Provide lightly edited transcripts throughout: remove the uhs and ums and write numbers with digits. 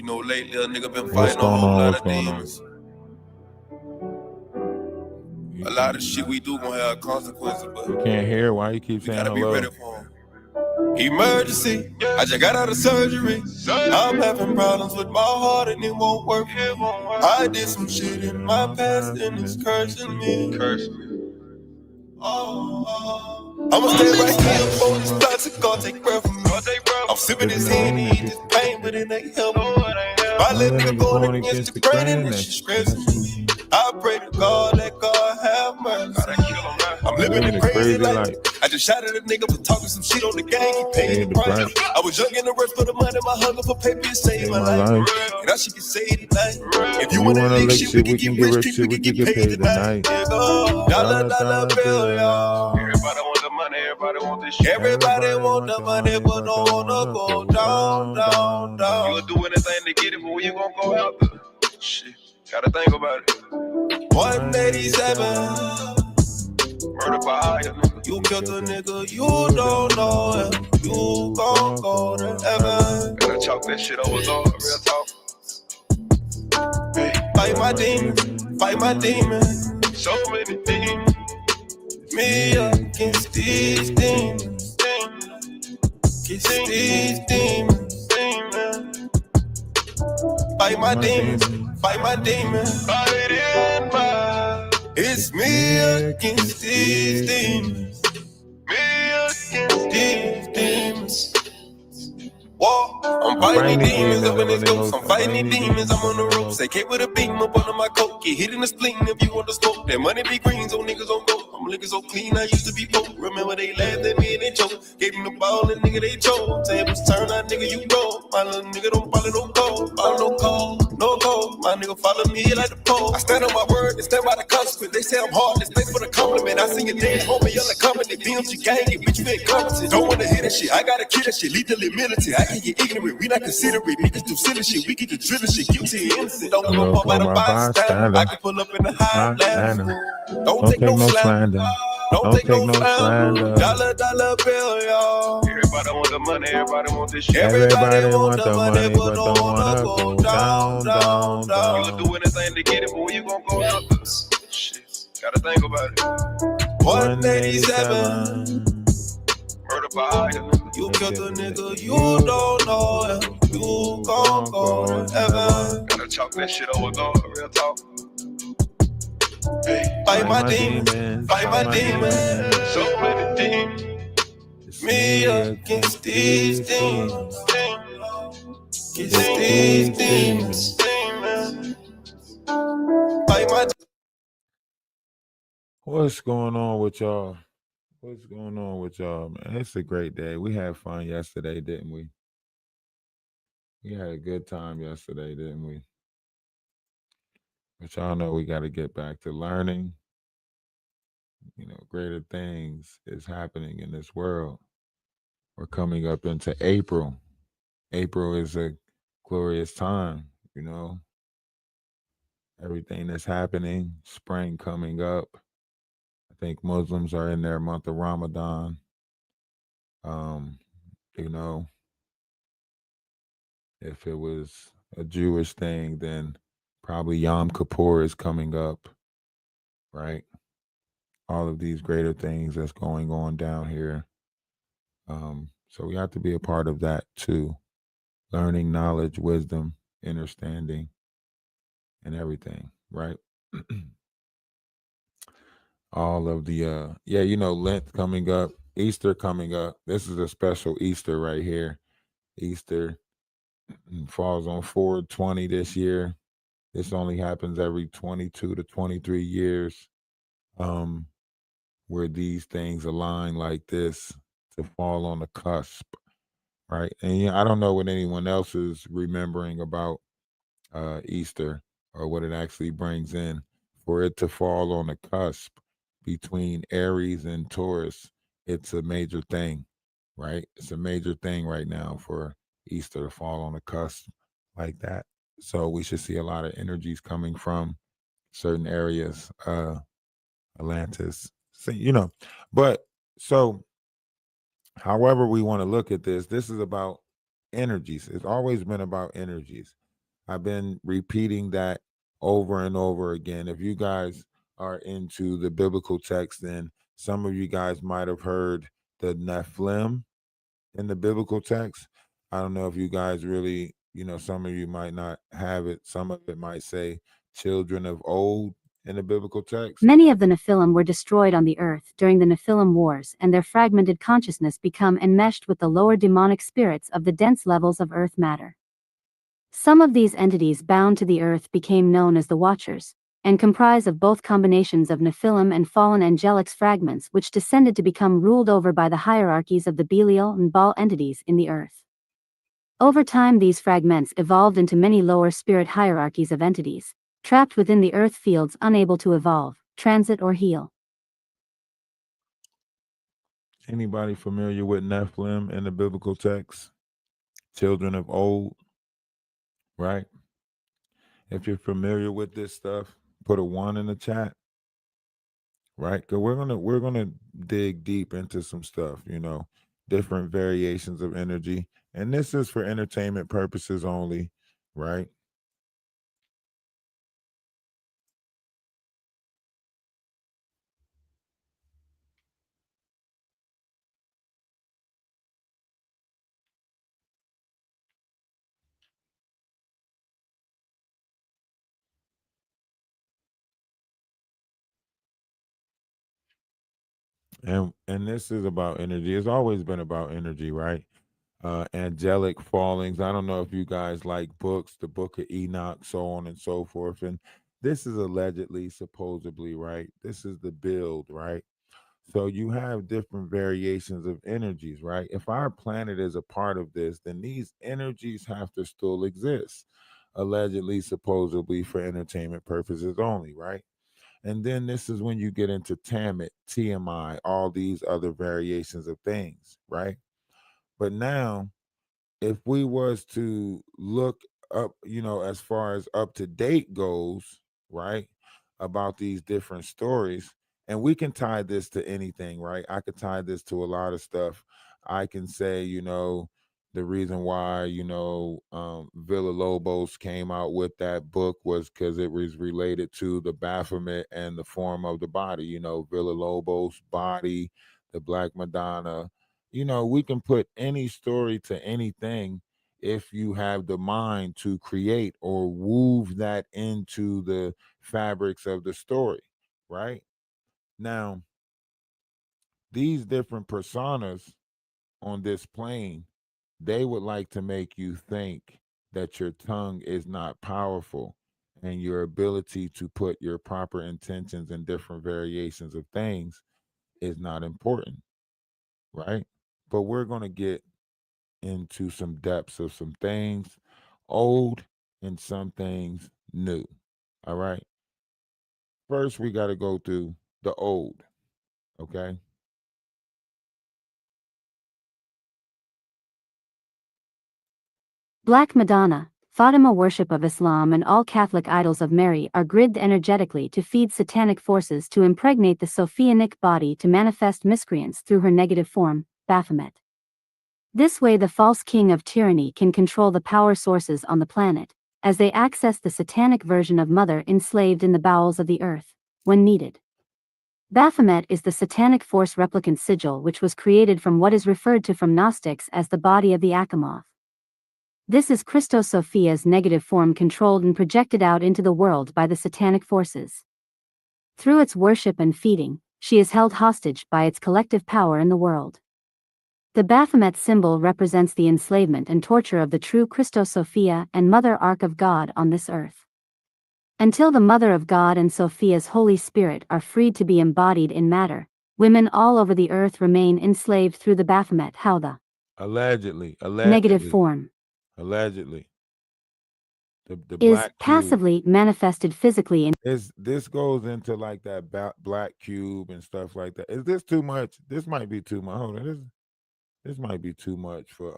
You know, lately a nigga been What's fighting a going whole on? lot What's of going on? demons. A lot of shit we do gonna have consequences, but You can't hear. Why you keep we saying gotta be hello? ready for them. Emergency, I just got out of surgery. I'm having problems with my heart and it won't work. I did some shit in my past and it's cursing me. I'ma stay right here on this bicycle, take breath from me. I'm sipping this Henny, this pain, but it ain't helping. My little nigga going against the grain and this shit stressing me. I pray to God, let God have mercy. I'm living a crazy life. I just shot at a nigga for talking some shit on the gang. He paid the price. I was young in the rush for the money, my hunger for paper saved my life. And I should get saved tonight. If you wanna lick shit, we can get rich, we can get paid tonight. Dollar bill, y'all. Everybody want the money, everybody want this shit. Everybody want the money, but don't wanna go down. You'll do anything to get it, but when you gon' go out there? Shit, gotta think about it. 187. Murder by hire. You killed a nigga, you don't know if you gon' go to heaven. Gotta chalk that shit over, dog. Real talk. Hey, fight my demons. So many demons. Me against these demons. Against these demons. Fight my demons. Fight in my. It's me against these demons. Whoa, I'm fighting these demons up in this ghost. I'm fighting these demons, I'm on the ropes. They came with a beam up under my coat. Get hit in the spleen if you want to smoke. That money be green, so niggas don't go. I'm looking so clean, I used to be broke. Remember they laughed at me and they choked. Gave him the ball and nigga they chose. Tables turn out, nigga you go. My little nigga don't follow no code. Follow no code, no code. My nigga follow me like the pole. I stand on my word and stand by the consequence. They say I'm heartless, thanks for the compliment. I see your dance, homie, y'all like comedy. Beams, you gang, you bitch, you ain't competent. Don't wanna hear that shit, I gotta kill that shit. Lethally militant, I can get ignorant. We not considerate, niggas do silly shit. We get the drilling shit, guilty and innocent. Don't give a fuck about a bystander. I can pull up in the Highlander. Don't take no slander. Don't take no slander. Dollar bill, y'all. Everybody want the money, everybody want this shit. Everybody want the money, but don't wanna go down. You'll do anything to get it, but when you gon' go out there? Shit, gotta think about it. 187. Murder by hire. You killed a nigga, you don't know if you gon' go to heaven. Gotta chalk that shit over, dog. Real talk. Hey, fight my demons. So many demons. Me against these demons. Fight my. What's going on with y'all? Man? It's a great day. We had fun yesterday, didn't we? We had a good time yesterday, didn't we? But y'all know we got to get back to learning. You know, greater things is happening in this world. We're coming up into April. April is a glorious time, you know. Everything that's happening, spring coming up. I think Muslims are in their month of Ramadan. You know, if it was a Jewish thing, then probably Yom Kippur is coming up, right? All of these greater things that's going on down here. So we have to be a part of that too. Learning, knowledge, wisdom, understanding, and everything, right? All of the Lent coming up, Easter coming up. This is a special Easter right here. Easter falls on 4/20 this year. This only happens every 22 to 23 years, where these things align like this to fall on the cusp, right? And I don't know what anyone else is remembering about Easter or what it actually brings in. For it to fall on the cusp between Aries and Taurus, it's a major thing, right? It's a major thing right now for Easter to fall on the cusp like that. So we should see a lot of energies coming from certain areas, Atlantis, but so however we want to look at this is about energies. It's always been about energies. I've been repeating that over and over again. If you guys are into the biblical text, then some of you guys might have heard the Nephilim in the biblical text. I don't know if you guys really, some of you might not have it. Some of it might say children of old in the biblical text. Many of the Nephilim were destroyed on the earth during the Nephilim Wars, and their fragmented consciousness become enmeshed with the lower demonic spirits of the dense levels of earth matter. Some of these entities bound to the earth became known as the Watchers, and comprise of both combinations of Nephilim and fallen angelics fragments which descended to become ruled over by the hierarchies of the Belial and Baal entities in the earth. Over time these fragments evolved into many lower spirit hierarchies of entities, trapped within the earth fields unable to evolve, transit or heal. Anybody familiar with Nephilim in the biblical text? Children of old, right? If you're familiar with this stuff, put a 1 in the chat, right? Because we're gonna dig deep into some stuff, different variations of energy, and this is for entertainment purposes only, right? And this is about energy. It's always been about energy, right? Angelic fallings. I don't know if you guys like books, the Book of Enoch, so on and so forth. And this is allegedly, supposedly, right? This is the build, right? So you have different variations of energies, right? If our planet is a part of this, then these energies have to still exist, allegedly, supposedly, for entertainment purposes only, right? And then this is when you get into Tamit, TMI, all these other variations of things, right? But now, if we was to look up, as far as up to date goes, right, about these different stories, and we can tie this to anything, right? I could tie this to a lot of stuff. I can say, the reason why, Villa Lobos came out with that book was because it was related to the Baphomet and the form of the body, Villa Lobos' body, the Black Madonna. We can put any story to anything if you have the mind to create or weave that into the fabrics of the story, right? Now, these different personas on this plane, they would like to make you think that your tongue is not powerful and your ability to put your proper intentions in different variations of things is not important, right? But we're going to get into some depths of some things old and some things new. All right. First, we got to go through the old. Okay. Black Madonna, Fatima worship of Islam and all Catholic idols of Mary are gridded energetically to feed satanic forces to impregnate the Sophianic body to manifest miscreants through her negative form, Baphomet. This way the false king of tyranny can control the power sources on the planet, as they access the satanic version of Mother enslaved in the bowels of the earth, when needed. Baphomet is the satanic force replicant sigil which was created from what is referred to from Gnostics as the body of the Achamoth. This is Christos Sophia's negative form controlled and projected out into the world by the satanic forces. Through its worship and feeding, she is held hostage by its collective power in the world. The Baphomet symbol represents the enslavement and torture of the true Christos Sophia and Mother Ark of God on this earth. Until the Mother of God and Sophia's Holy Spirit are freed to be embodied in matter, women all over the earth remain enslaved through the Baphomet Howda. Allegedly. Negative form. Allegedly. The Is black cube. passively manifested physically in This goes into like that black cube and stuff like that. Is this too much? This might be too much. Hold on. This might be too much for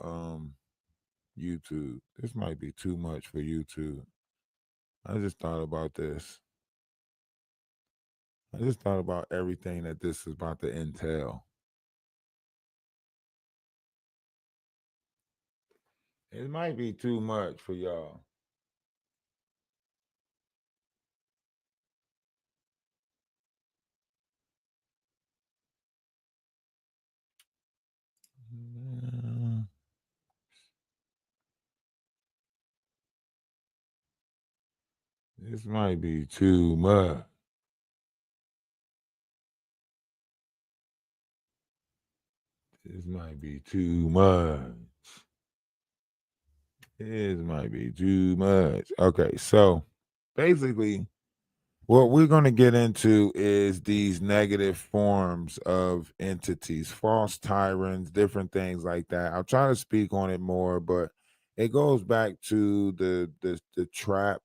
YouTube. This might be too much for YouTube. I just thought about this. I just thought about everything that this is about to entail. It might be too much for y'all. This might be too much. This might be too much. This might be too much. Okay, so basically, what we're going to get into is these negative forms of entities, false tyrants, different things like that. I'll try to speak on it more, but it goes back to the trap.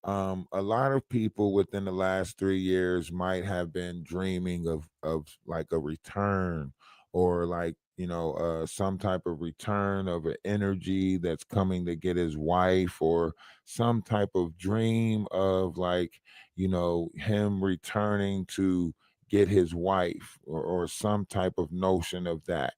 A lot of people within the last 3 years might have been dreaming of like a return, or like, some type of return of an energy that's coming to get his wife, or some type of dream of like, him returning to get his wife, or some type of notion of that.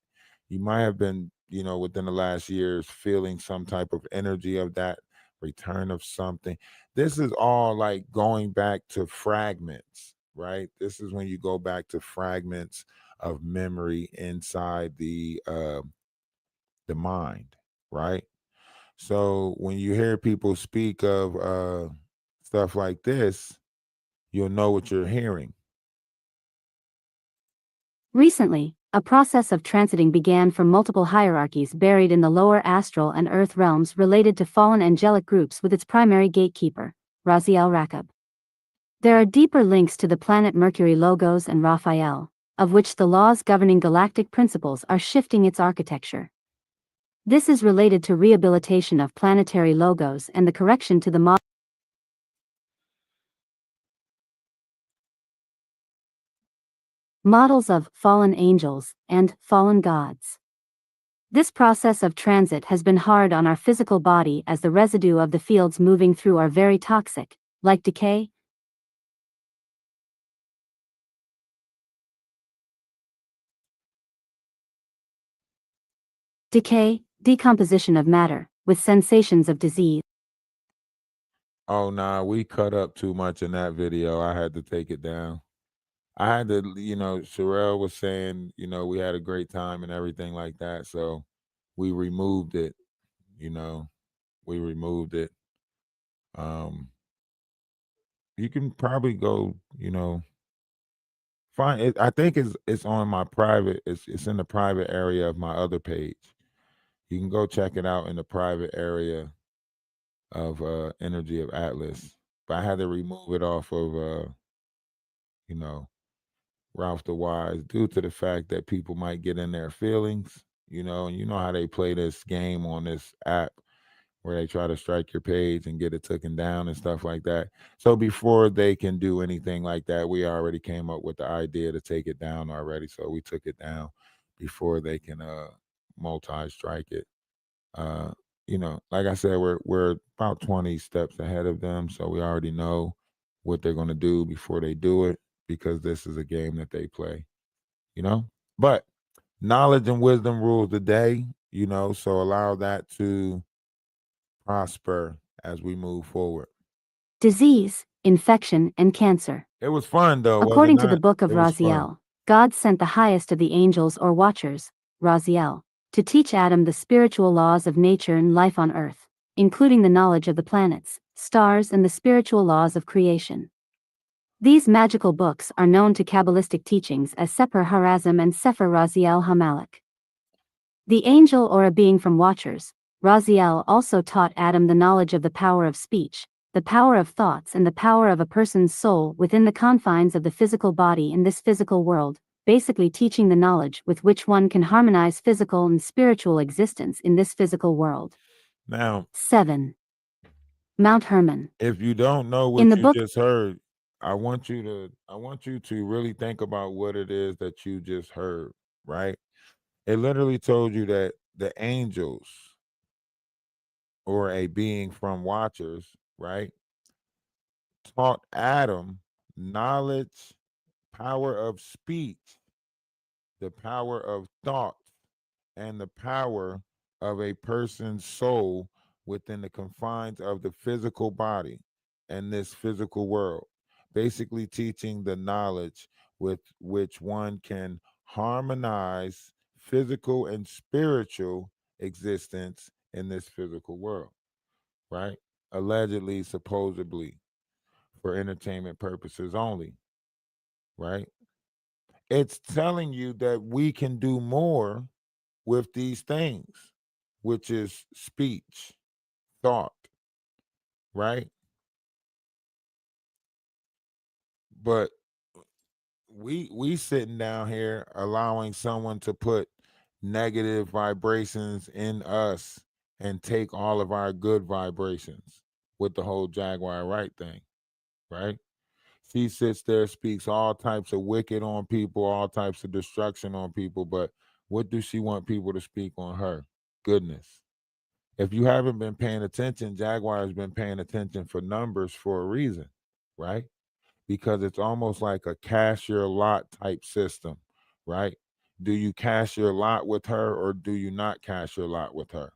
You might have been, within the last years feeling some type of energy of that return of something. This is all like going back to fragments, right? This is when you go back to fragments of memory inside the mind, right? So when you hear people speak of stuff like this, you'll know what you're hearing. Recently, a process of transiting began from multiple hierarchies buried in the lower astral and earth realms related to fallen angelic groups with its primary gatekeeper, Raziel Rakab. There are deeper links to the planet Mercury Logos and Raphael, of which the laws governing galactic principles are shifting its architecture. This is related to rehabilitation of planetary logos and the correction to the models of fallen angels and fallen gods. This process of transit has been hard on our physical body as the residue of the fields moving through are very toxic, like decay, decomposition of matter, with sensations of disease. Oh nah, we cut up too much in that video. I had to take it down. I had to, Sherelle was saying, we had a great time and everything like that. So we removed it, you know, we removed it. You can probably go, find it. I think it's on my private, it's in the private area of my other page. You can go check it out in the private area of Energy of Atlas. But I had to remove it off of you know, Ralph DaWise, due to the fact that people might get in their feelings, and you know how they play this game on this app where they try to strike your page and get it taken down and stuff like that. So before they can do anything like that, we already came up with the idea to take it down already. So we took it down before they can multi-strike it. Uh, like I said, we're about 20 steps ahead of them, so we already know what they're going to do before they do it, because this is a game that they play, But knowledge and wisdom rules the day, so allow that to prosper as we move forward. Disease, infection, and cancer. It was fun though, was it According to the not? book of It was fun. Raziel, God sent the highest of the angels or watchers, Raziel, to teach Adam the spiritual laws of nature and life on earth, including the knowledge of the planets, stars, and the spiritual laws of creation. These magical books are known to Kabbalistic teachings as Sefer Harazim and Sefer Raziel Hamalek. The angel or a being from Watchers, Raziel also taught Adam the knowledge of the power of speech, the power of thoughts, and the power of a person's soul within the confines of the physical body in this physical world, basically teaching the knowledge with which one can harmonize physical and spiritual existence in this physical world. Now, 7. Mount Hermon. if you don't know In what the you book, just heard, I want you to really think about what it is that you just heard, right? It literally told you that the angels, or a being from Watchers, right, taught Adam knowledge, power of speech, the power of thought, and the power of a person's soul within the confines of the physical body and this physical world. Basically, teaching the knowledge with which one can harmonize physical and spiritual existence in this physical world, right? Allegedly, supposedly. for entertainment purposes only, right? It's telling you that we can do more with these things, which is speech, thought, right? But we sitting down here allowing someone to put negative vibrations in us and take all of our good vibrations with the whole Jaguar Wright thing, right? She sits there, speaks all types of wicked on people, all types of destruction on people, but what does she want people to speak on her? Goodness. If you haven't been paying attention, Jaguar has been paying attention for numbers for a reason, right? Because it's almost like a cash your lot type system, right? Do you cash your lot with her or do you not cash your lot with her?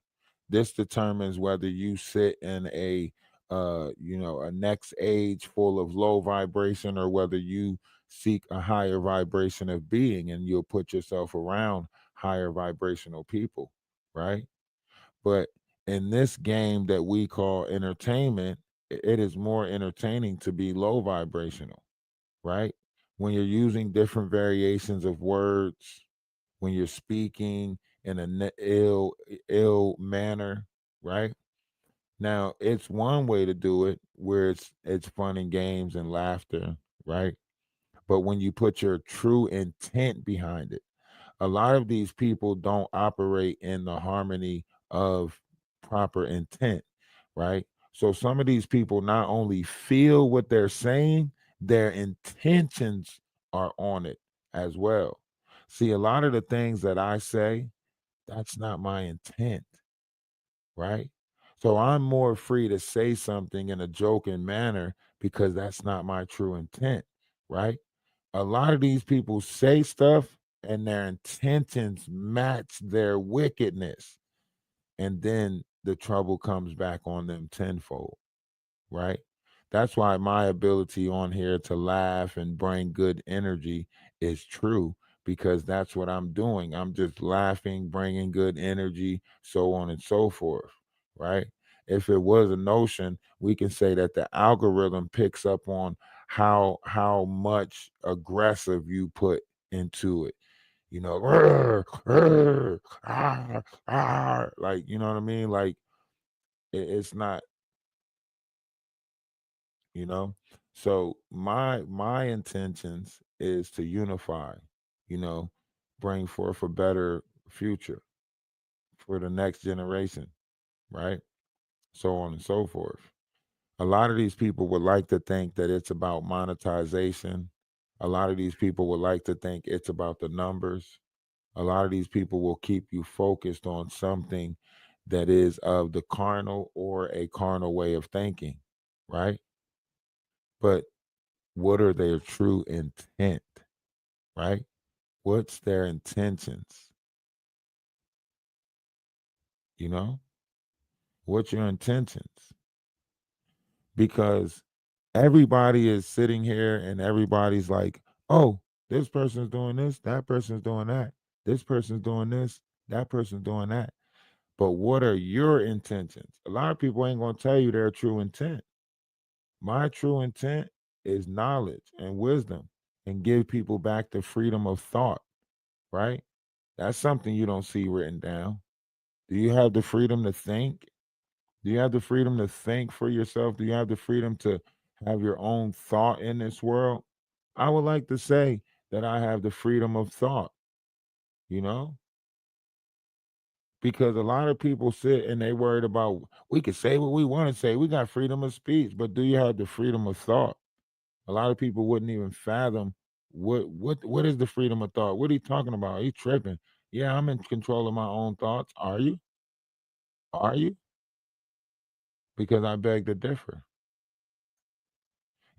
This determines whether you sit in a a next age full of low vibration or whether you seek a higher vibration of being and you'll put yourself around higher vibrational people, right? But in this game that we call entertainment, it is more entertaining to be low vibrational, right? When you're using different variations of words, when you're speaking in a ill manner, right? Now, it's one way to do it where it's fun and games and laughter, right? But when you put your true intent behind it, a lot of these people don't operate in the harmony of proper intent, right? So some of these people not only feel what they're saying, their intentions are on it as well. See, a lot of the things that I say, that's not my intent, right? So I'm more free to say something in a joking manner because that's not my true intent, right? A lot of these people say stuff and their intentions match their wickedness. And then the trouble comes back on them tenfold, right? That's why my ability on here to laugh and bring good energy is true because that's what I'm doing. I'm just laughing, bringing good energy, so on and so forth, right? If it was a notion, we can say that the algorithm picks up on how much aggressive you put into it. You know, "Rrr, rrr, like you know what I mean? Like it's not, you know. So my intentions is to unify, you know, bring forth a better future for the next generation, right? So on and so forth. A lot of these people would like to think that it's about monetization. A lot of these people would like to think it's about the numbers. A lot of these people will keep you focused on something that is of the carnal or a carnal way of thinking, right? But what are their true intent, right? What's their intentions? You know, what's your intentions? Because everybody is sitting here and everybody's like, oh, this person's doing this, that person's doing that, this person's doing this, that person's doing that. But what are your intentions? A lot of people ain't going to tell you their true intent. My true intent is knowledge and wisdom and give people back the freedom of thought, right? That's something you don't see written down. Do you have the freedom to think? Do you have the freedom to think for yourself? Do you have the freedom to have your own thought in this world? I would like to say that I have the freedom of thought, you know, because a lot of people sit and they worried about we can say what we want to say. We got freedom of speech, but do you have the freedom of thought? A lot of people wouldn't even fathom what is the freedom of thought? What are you talking about? Are you tripping? Yeah, I'm in control of my own thoughts. Are you? Are you? Because I beg to differ.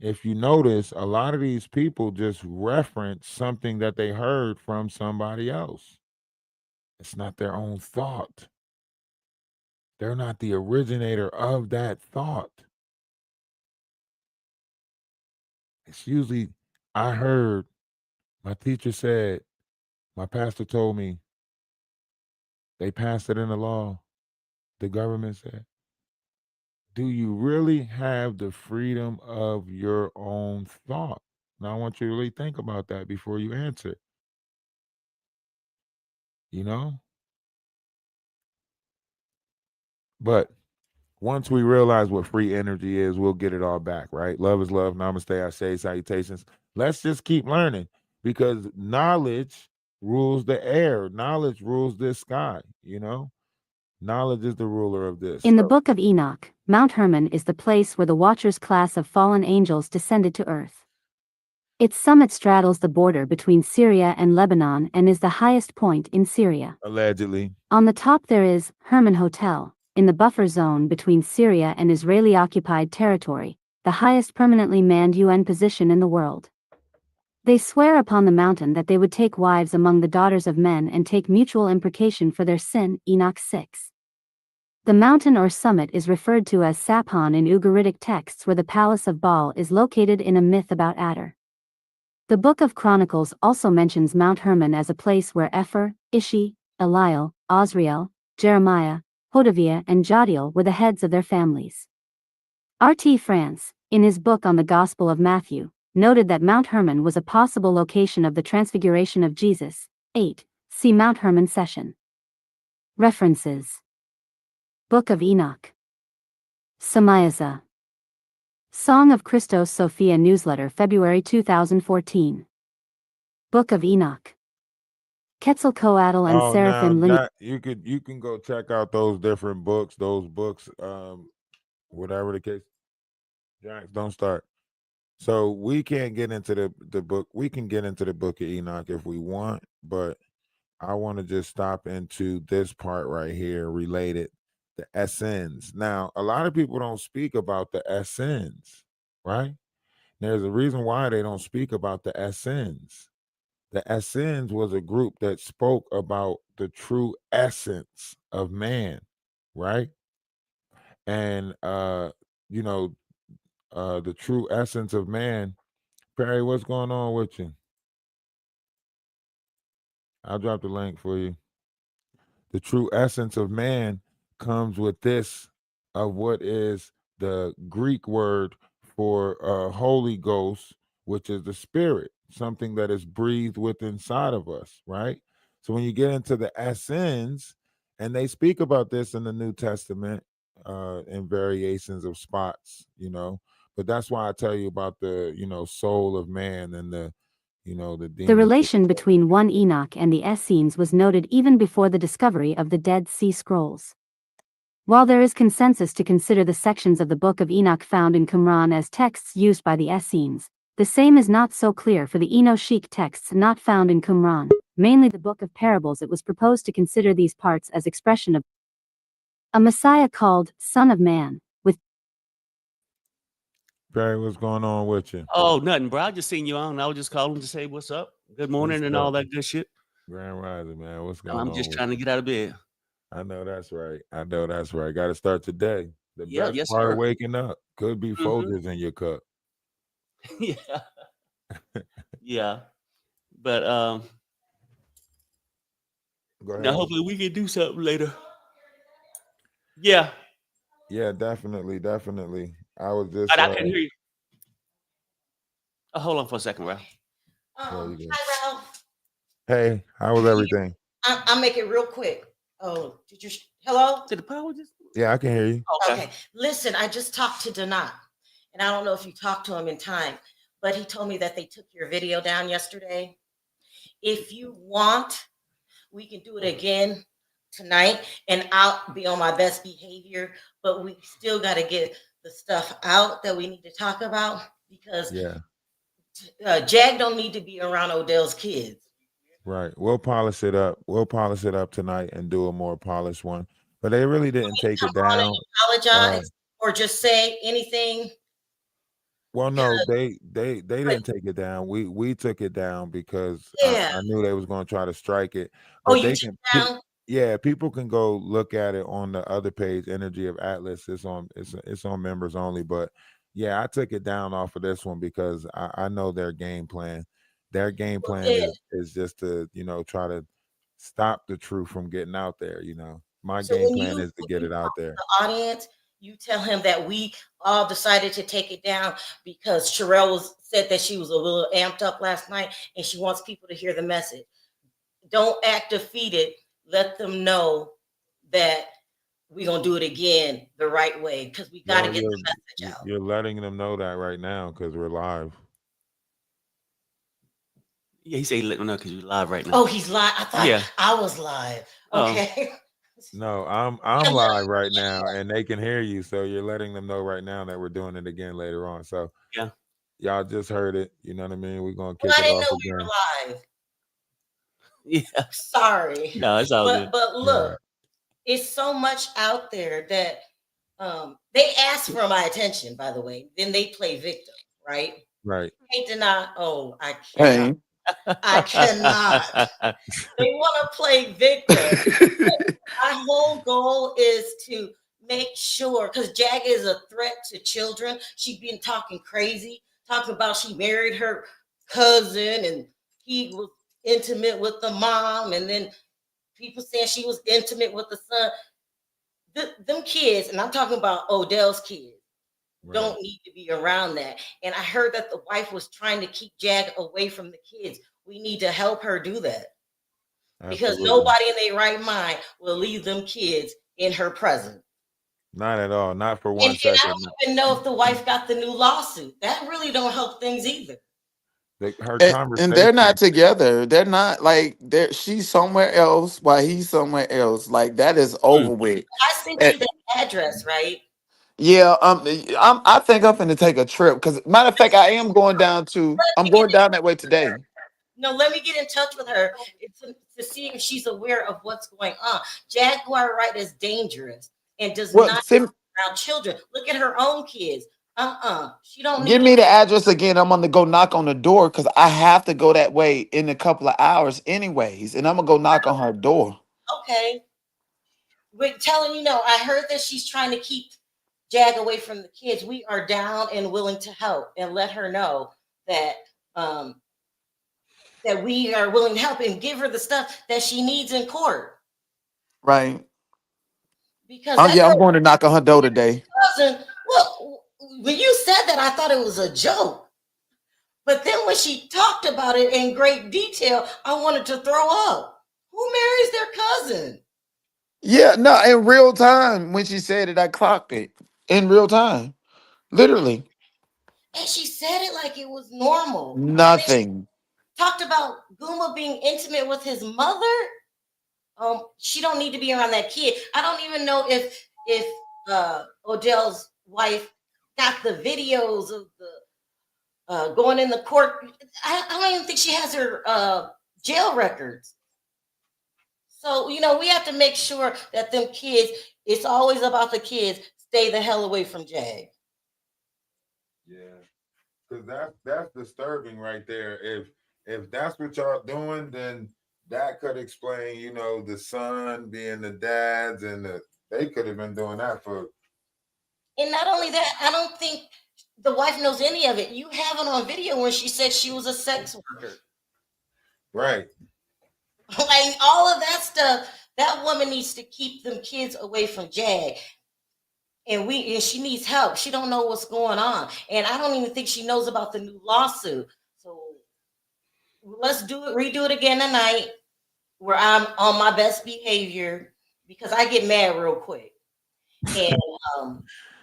If you notice, a lot of these people just reference something that they heard from somebody else. It's not their own thought. They're not the originator of that thought. It's usually, I heard, my teacher said, my pastor told me, they passed it in the law. The government said, do you really have the freedom of your own thought? Now, I want you to really think about that before you answer. You know? But once we realize what free energy is, we'll get it all back, right? Love is love. Namaste, I say, salutations. Let's just keep learning because knowledge rules the air. Knowledge rules this sky, you know? Knowledge is the ruler of this. In the Book of Enoch, Mount Hermon is the place where the Watchers class of fallen angels descended to earth. Its summit straddles the border between Syria and Lebanon and is the highest point in Syria. Allegedly. On the top there is Hermon Hotel, in the buffer zone between Syria and Israeli-occupied territory, the highest permanently manned UN position in the world. They swear upon the mountain that they would take wives among the daughters of men and take mutual imprecation for their sin, Enoch 6. The mountain or summit is referred to as Sapon in Ugaritic texts, where the palace of Baal is located in a myth about Adar. The Book of Chronicles also mentions Mount Hermon as a place where Epher, Ishi, Eliel, Osriel, Jeremiah, Hodaviah and Jadiel were the heads of their families. R.T. France, in his book on the Gospel of Matthew, noted that Mount Hermon was a possible location of the Transfiguration of Jesus. 8. See Mount Hermon session. References. Book of Enoch. Samayaza. Song of Christos Sophia Newsletter, February 2014. Book of Enoch. Quetzalcoatl and Seraphim lineage. You can go check out those different books, whatever the case. Jax, don't start. So we can't get into the book. We can get into the Book of Enoch if we want, but I want to just stop into this part right here related. The Essenes. Now, a lot of people don't speak about the Essenes, right? There's a reason why they don't speak about the Essenes. The Essenes was a group that spoke about the true essence of man, right? And the true essence of man. Perry, what's going on with you? I'll drop the link for you. The true essence of man comes with this of what is the Greek word for Holy Ghost, which is the spirit, something that is breathed within inside of us, right? So when you get into the Essenes, and they speak about this in the New Testament in variations of spots, but that's why I tell you about the, soul of man and the The relation between one Enoch and the Essenes was noted even before the discovery of the Dead Sea Scrolls. While there is consensus to consider the sections of the Book of Enoch found in Qumran as texts used by the Essenes, the same is not so clear for the Enochic texts not found in Qumran, mainly the Book of Parables. It was proposed to consider these parts as expression of a Messiah called Son of Man, with Barry, what's going on with you? Oh, nothing, bro. I just seen you on. I was just calling to say what's up, good morning, and all that good shit. Grand Rising, man. What's going on? I'm just trying to get out of bed. I know that's right. Got to start today. The best yes, part sir. of waking up could be Folgers in your cup. Yeah, yeah. But Go ahead. now hopefully we can do something later. Yeah. Yeah, definitely. I was just. I can hear you. Hold on for a second, Ralph. Hi, Ralph. Hey, how was everything? I'll make it real quick. Oh, hello? Did the power just? Yeah, I can hear you. Okay. Listen, I just talked to Donat, and I don't know if you talked to him in time, but he told me that they took your video down yesterday. If you want, we can do it again tonight, and I'll be on my best behavior, but we still got to get the stuff out that we need to talk about, because Jag don't need to be around Odell's kids. Right. We'll polish it up. Tonight and do a more polished one. But they really didn't take it down. Apologize or just say anything. Well, no, they didn't take it down. We took it down because I knew they was going to try to strike it. But you took it down? Yeah, people can go look at it on the other page, Energy of Atlas. It's on members only. But yeah, I took it down off of this one because I know their game plan. Their game plan is just to, try to stop the truth from getting out there. My game plan is to get it out there. The audience, you tell him that we all decided to take it down because Sherelle said that she was a little amped up last night and she wants people to hear the message. Don't act defeated. Let them know that we're going to do it again the right way because we got to get the message out. You're letting them know that right now because we're live. Yeah, he said he let me know because you're live right now. Oh, he's live. I thought I was live. Okay. No, I'm live right now and they can hear you. So you're letting them know right now that we're doing it again later on. So yeah, y'all just heard it. You know what I mean? We're going to kick I it didn't off know again. we were live. Yeah. Sorry. No, it's all good. But look, it's so much out there that they ask for my attention, by the way. Then they play victim, right? Right. Hate to not. Oh, I cannot. Hey. I cannot. They want to play victim. My whole goal is to make sure, because Jag is a threat to children. She's been talking crazy, talking about she married her cousin and he was intimate with the mom, and then people saying she was intimate with the son. Them kids, and I'm talking about Odell's kids, don't need to be around that. And I heard that the wife was trying to keep Jag away from the kids. We need to help her do that. Because nobody in their right mind will leave them kids in her presence. Not at all. Not for one second. I don't even know if the wife got the new lawsuit. That really don't help things either. Her conversation. And they're not together. They're not like she's somewhere else while he's somewhere else. Like that is over with. I sent you the address, right? Yeah, I think I'm finna take a trip because matter of fact, I am going down to. I'm going down that way today. No, let me get in touch with her to see if she's aware of what's going on. Jaguar Wright is dangerous and does not around children. Look at her own kids. She don't give me the address again. I'm gonna go knock on the door because I have to go that way in a couple of hours, anyways, and I'm gonna go knock on her door. Okay, we're telling you, I heard that she's trying to keep Jag away from the kids. We are down and willing to help and let her know that that we are willing to help and give her the stuff that she needs in court. Right. Because I'm going to knock on her door today. Well, when you said that, I thought it was a joke. But then when she talked about it in great detail, I wanted to throw up. Who marries their cousin? Yeah, no, in real time. When she said it, I clocked it in real time. Literally. And she said it like it was normal. Nothing. Talked about Guma being intimate with his mother. She don't need to be around that kid. I don't even know if Odell's wife got the videos of the going in the court. I don't even think she has her jail records. So, we have to make sure that them kids, it's always about the kids, stay the hell away from Jag. Yeah, because that's disturbing right there. If that's what y'all doing, then that could explain, the son being the dads, and they could have been doing that for. And not only that, I don't think the wife knows any of it. You have it on video when she said she was a sex worker. Right. Like all of that stuff, that woman needs to keep them kids away from Jag. And she needs help. She don't know what's going on. And I don't even think she knows about the new lawsuit. So let's redo it again tonight where I'm on my best behavior because I get mad real quick. And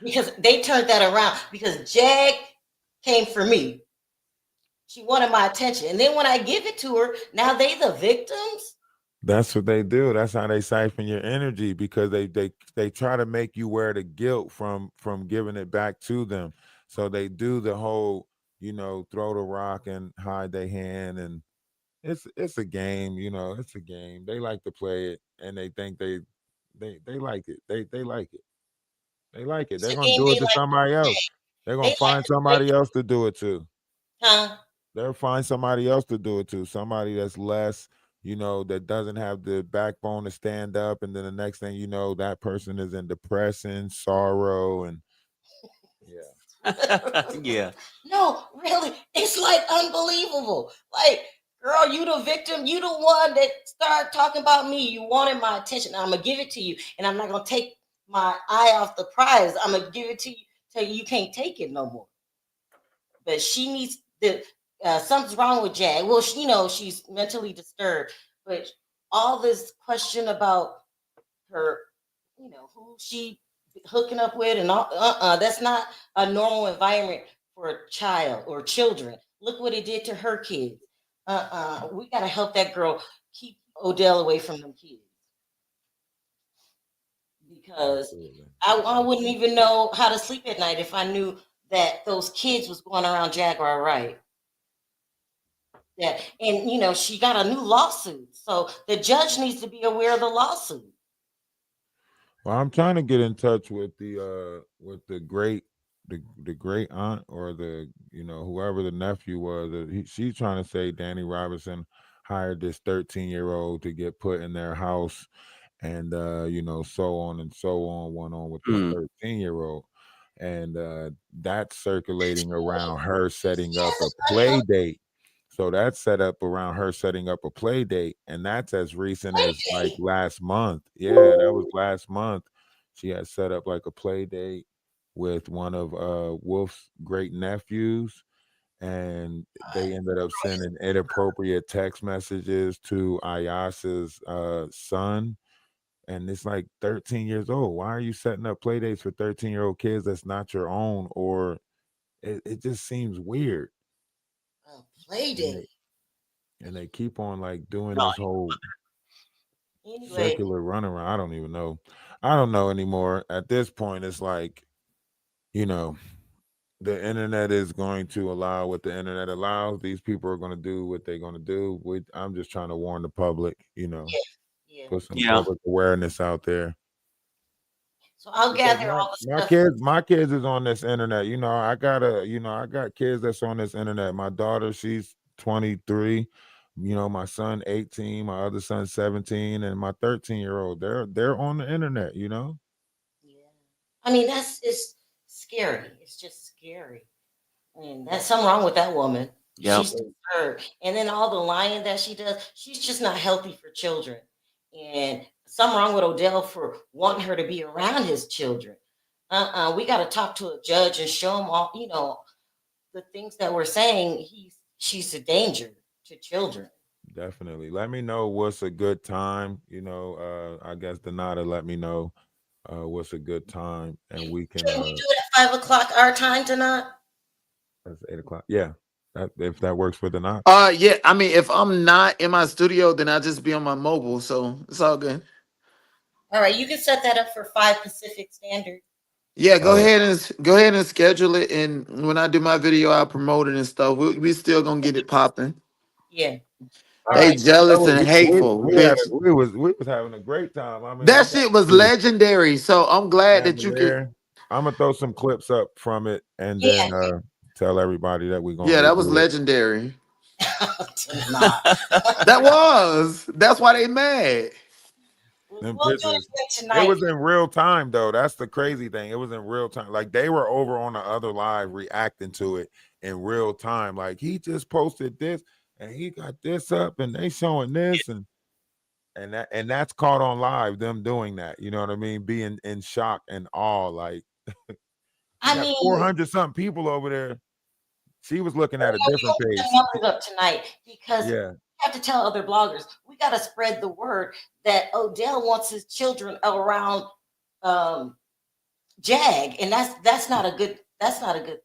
because they turned that around because Jag came for me. She wanted my attention. And then when I give it to her, now they the victims. That's what they do. That's how they siphon your energy because they try to make you wear the guilt from giving it back to them. So they do the whole, throw the rock and hide their hand, and it's a game, it's a game. They like to play it and they think they like it. They like it. They like it. They're gonna do it to somebody else. They're gonna find somebody else to do it to. They'll find somebody else to do it to. Somebody that's less, that doesn't have the backbone to stand up. And then the next thing you know, that person is in depression, sorrow, and yeah. No, really, it's like unbelievable. Like, girl, you the victim. You the one that started talking about me. You wanted my attention. I'm gonna give it to you, and I'm not gonna take my eye off the prize. I'm gonna give it to you till you can't take it no more. But she needs the something's wrong with Jag. Well, she's mentally disturbed. But all this question about her, who she hooking up with and all, that's not a normal environment for a child or children. Look what it did to her kids. We gotta help that girl keep Odell away from them kids. Because I wouldn't even know how to sleep at night if I knew that those kids was going around Jaguar Wright. Yeah, and she got a new lawsuit, so the judge needs to be aware of the lawsuit. Well, I'm trying to get in touch with the great aunt or the whoever the nephew was. She's trying to say Danny Robinson hired this 13-year-old to get put in their house, and so on and so on, went on with this 13-year-old, and that's circulating around her setting up a play date. So that's set up around her setting up a play date, and that's as recent as like last month. Yeah, that was last month. She had set up like a play date with one of Wolf's great nephews, and they ended up sending inappropriate text messages to Ayasha's son. And it's like 13 years old. Why are you setting up play dates for 13-year-old kids that's not your own? Or it just seems weird. Play date. And they keep on like doing this whole circular runaround. I don't even know. I don't know anymore. At this point, it's like, the internet is going to allow what the internet allows. These people are going to do what they're going to do. I'm just trying to warn the public, put some public awareness out there. So I'll gather all the stuff. My kids is on this internet. I got kids that's on this internet. My daughter, she's 23. My son 18, my other son 17, and my 13-year-old. They're on the internet. Yeah. I mean, it's scary. It's just scary. I mean, there's something wrong with that woman. Yeah. She's disturbed. And then all the lying that she does, she's just not healthy for children. And something wrong with Odell for wanting her to be around his children. We got to talk to a judge and show him all, the things that we're saying. She's a danger to children. Definitely. Let me know what's a good time. I guess Donata let me know what's a good time, and we can. Can we do it at 5 o'clock our time tonight? That's 8 o'clock. Yeah, if that works for Donata. Yeah. I mean, if I'm not in my studio, then I'll just be on my mobile, so it's all good. All right, you can set that up for 5 Pacific Standard. Yeah, go ahead and schedule it, and when I do my video, I'll promote it and stuff. We still gonna get it popping. Yeah. They jealous and hateful. We was having a great time. I mean, that shit was legendary. So I'm glad that you could. I'm gonna throw some clips up from it and then tell everybody that we're gonna. Yeah, that was legendary. That's why they mad. Them pictures. It was in real time though. That's the crazy thing. It was in real time. Like they were over on the other live reacting to it in real time. Like he just posted this and he got this up and they showing this and that's caught on live. Them doing that. You know what I mean? Being in shock and awe. Like I mean, 400 something people over there. She was looking at a different page. Numbers up tonight because we have to tell other bloggers. We got to spread the word that Odell wants his children around Jag, and that's not a good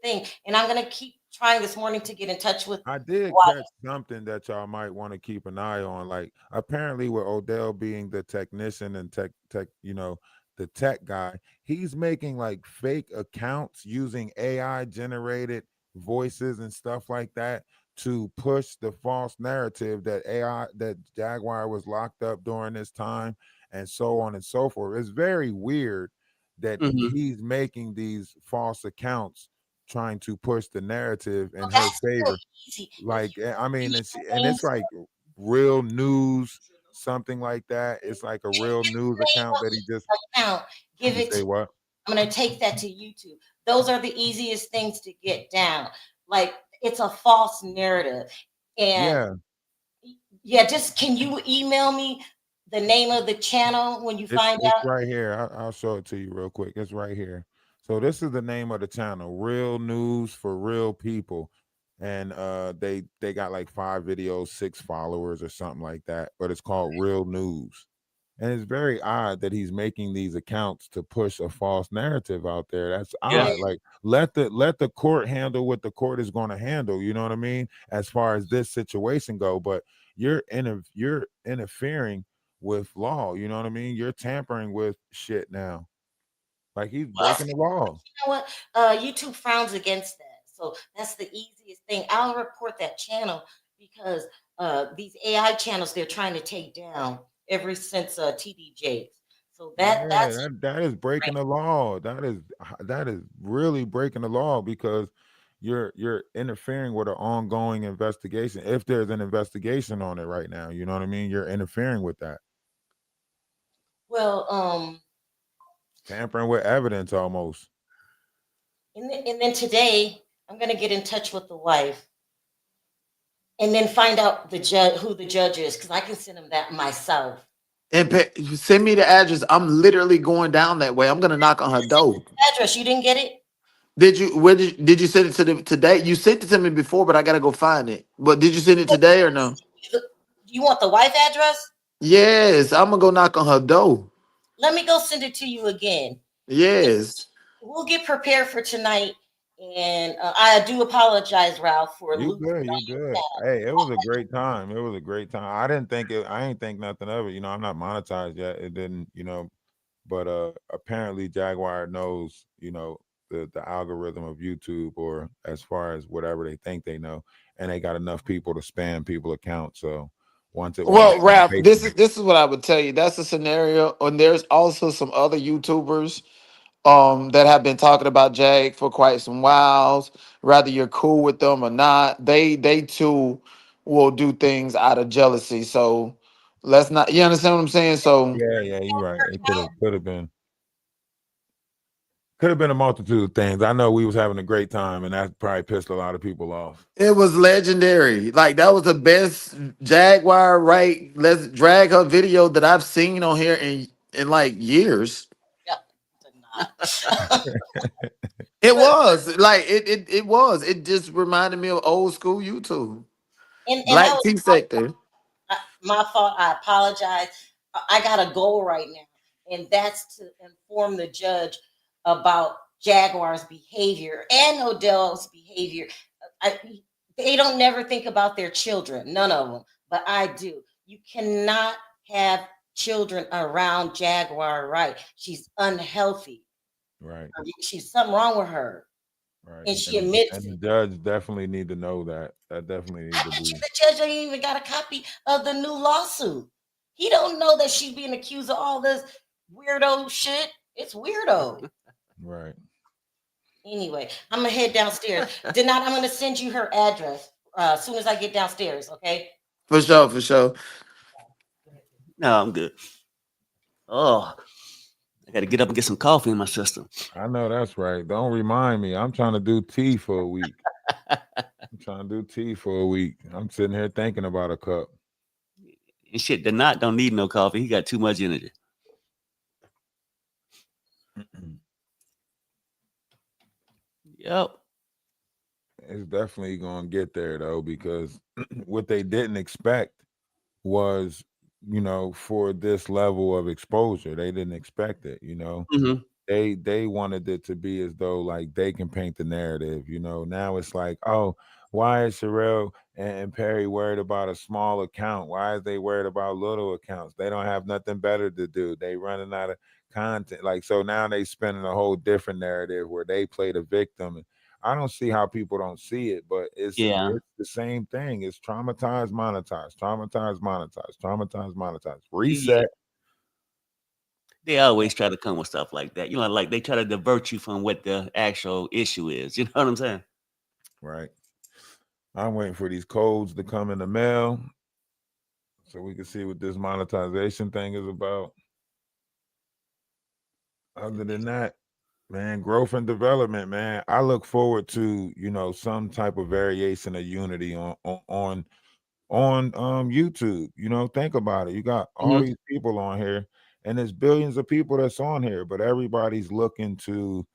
thing. And I'm gonna keep trying this morning to get in touch with. I did catch something that y'all might want to keep an eye on. Like apparently, with Odell being the technician and tech, the tech guy, he's making like fake accounts using AI generated voices and stuff like that to push the false narrative that Jaguar was locked up during this time and so on and so forth. It's very weird that he's making these false accounts trying to push the narrative in her favor. Like, I mean, and it's like real news, something like that. It's like a real news account that he just give it. Say what? I'm going to take that to YouTube. Those are the easiest things to get down. Like it's a false narrative. And just can you email me the name of the channel when you find It's out? right here. I'll show it to you real quick. It's right here. So this is the name of the channel, Real News for Real People. And they got like 5 videos, 6 followers or something like that. But it's called Real News. And it's very odd that he's making these accounts to push a false narrative out there. That's Yeah. odd. Like let the court handle what the court is going to handle. You know what I mean? As far as this situation go, but you're interfering with law. You know what I mean? You're tampering with shit now. Like he's breaking the law. You know what? YouTube frowns against that. So that's the easiest thing. I'll report that channel because these AI channels they're trying to take down ever since TDJs. So that's That is breaking the law. That is really breaking the law because you're interfering with an ongoing investigation. If there's an investigation on it right now, you know what I mean? You're interfering with that. well, Tampering with evidence almost. and then today I'm gonna get in touch with the wife and then find out the judge who the judge is because I can send him that myself. And send me the address. I'm literally going down that way. I'm gonna knock on her door. Address, you didn't get it? Did you? Where did you send it to the today? You sent it to me before, but I gotta go find it. But did you send it today or no? You want the wife address? Yes, I'm gonna go knock on her door. Let me go send it to you again. Yes. We'll get prepared for tonight. And I do apologize, Ralph, for You losing good, you all your good. time. Hey, it was a great time. It was a great time. I ain't think nothing of it. You know, I'm not monetized yet. It didn't, but apparently Jaguar knows, the algorithm of YouTube, or as far as whatever they think they know, and they got enough people to spam people accounts. So once it went Well, Ralph, on this is what I would tell you. That's a scenario, and there's also some other YouTubers that have been talking about Jag for quite some whiles. Whether you're cool with them or not, they too will do things out of jealousy. So let's not. You understand what I'm saying? So yeah, you're right. It could have been a multitude of things. I know we was having a great time, and that probably pissed a lot of people off. it was legendary. Like that was the best Jaguar Wright. Let's drag her video that I've seen on here in like years. It was like it was. It just reminded me of old school YouTube. And Black that was T sector. my fault. I apologize. I got a goal right now, and that's to inform the judge about Jaguar's behavior and Odell's behavior. They don't never think about their children, none of them, but I do. You cannot have children around Jaguar Wright. She's unhealthy. Right. She's something wrong with her. Right. And she admits and the it. judge definitely need to know that. That definitely needs I to bet you be. the judge ain't even got a copy of the new lawsuit. He don't know that she's being accused of all this weirdo shit. It's weirdo. Right. Anyway, I'm gonna head downstairs. Denat, I'm gonna send you her address as soon as I get downstairs. Okay. For sure, for sure. No, I'm good. Oh, I got to get up and get some coffee in my system. I know that's right. Don't remind me. I'm trying to do tea for a week. I'm sitting here thinking about a cup. And shit, the don't need no coffee. He got too much energy. Yep. It's definitely going to get there though, because what they didn't expect was, for this level of exposure. They didn't expect it, Mm-hmm. They wanted it to be as though like they can paint the narrative, Now it's like, oh, why is Sherelle and Perry worried about a small account? Why is they worried about little accounts? They don't have nothing better to do. They running out of content. Like, so now they spinning a whole different narrative where they play the victim. And I don't see how people don't see it, but it's the same thing. It's traumatize, monetize, traumatize, monetize, traumatize, monetize, reset. Yeah. They always try to come with stuff like that. Like they try to divert you from what the actual issue is. You know what I'm saying? Right. I'm waiting for these codes to come in the mail so we can see what this monetization thing is about. Other than that, man, growth and development, man. I look forward to, some type of variation of unity on on YouTube. You know, think about it. You got all Mhm. these people on here, and there's billions of people that's on here, but everybody's looking to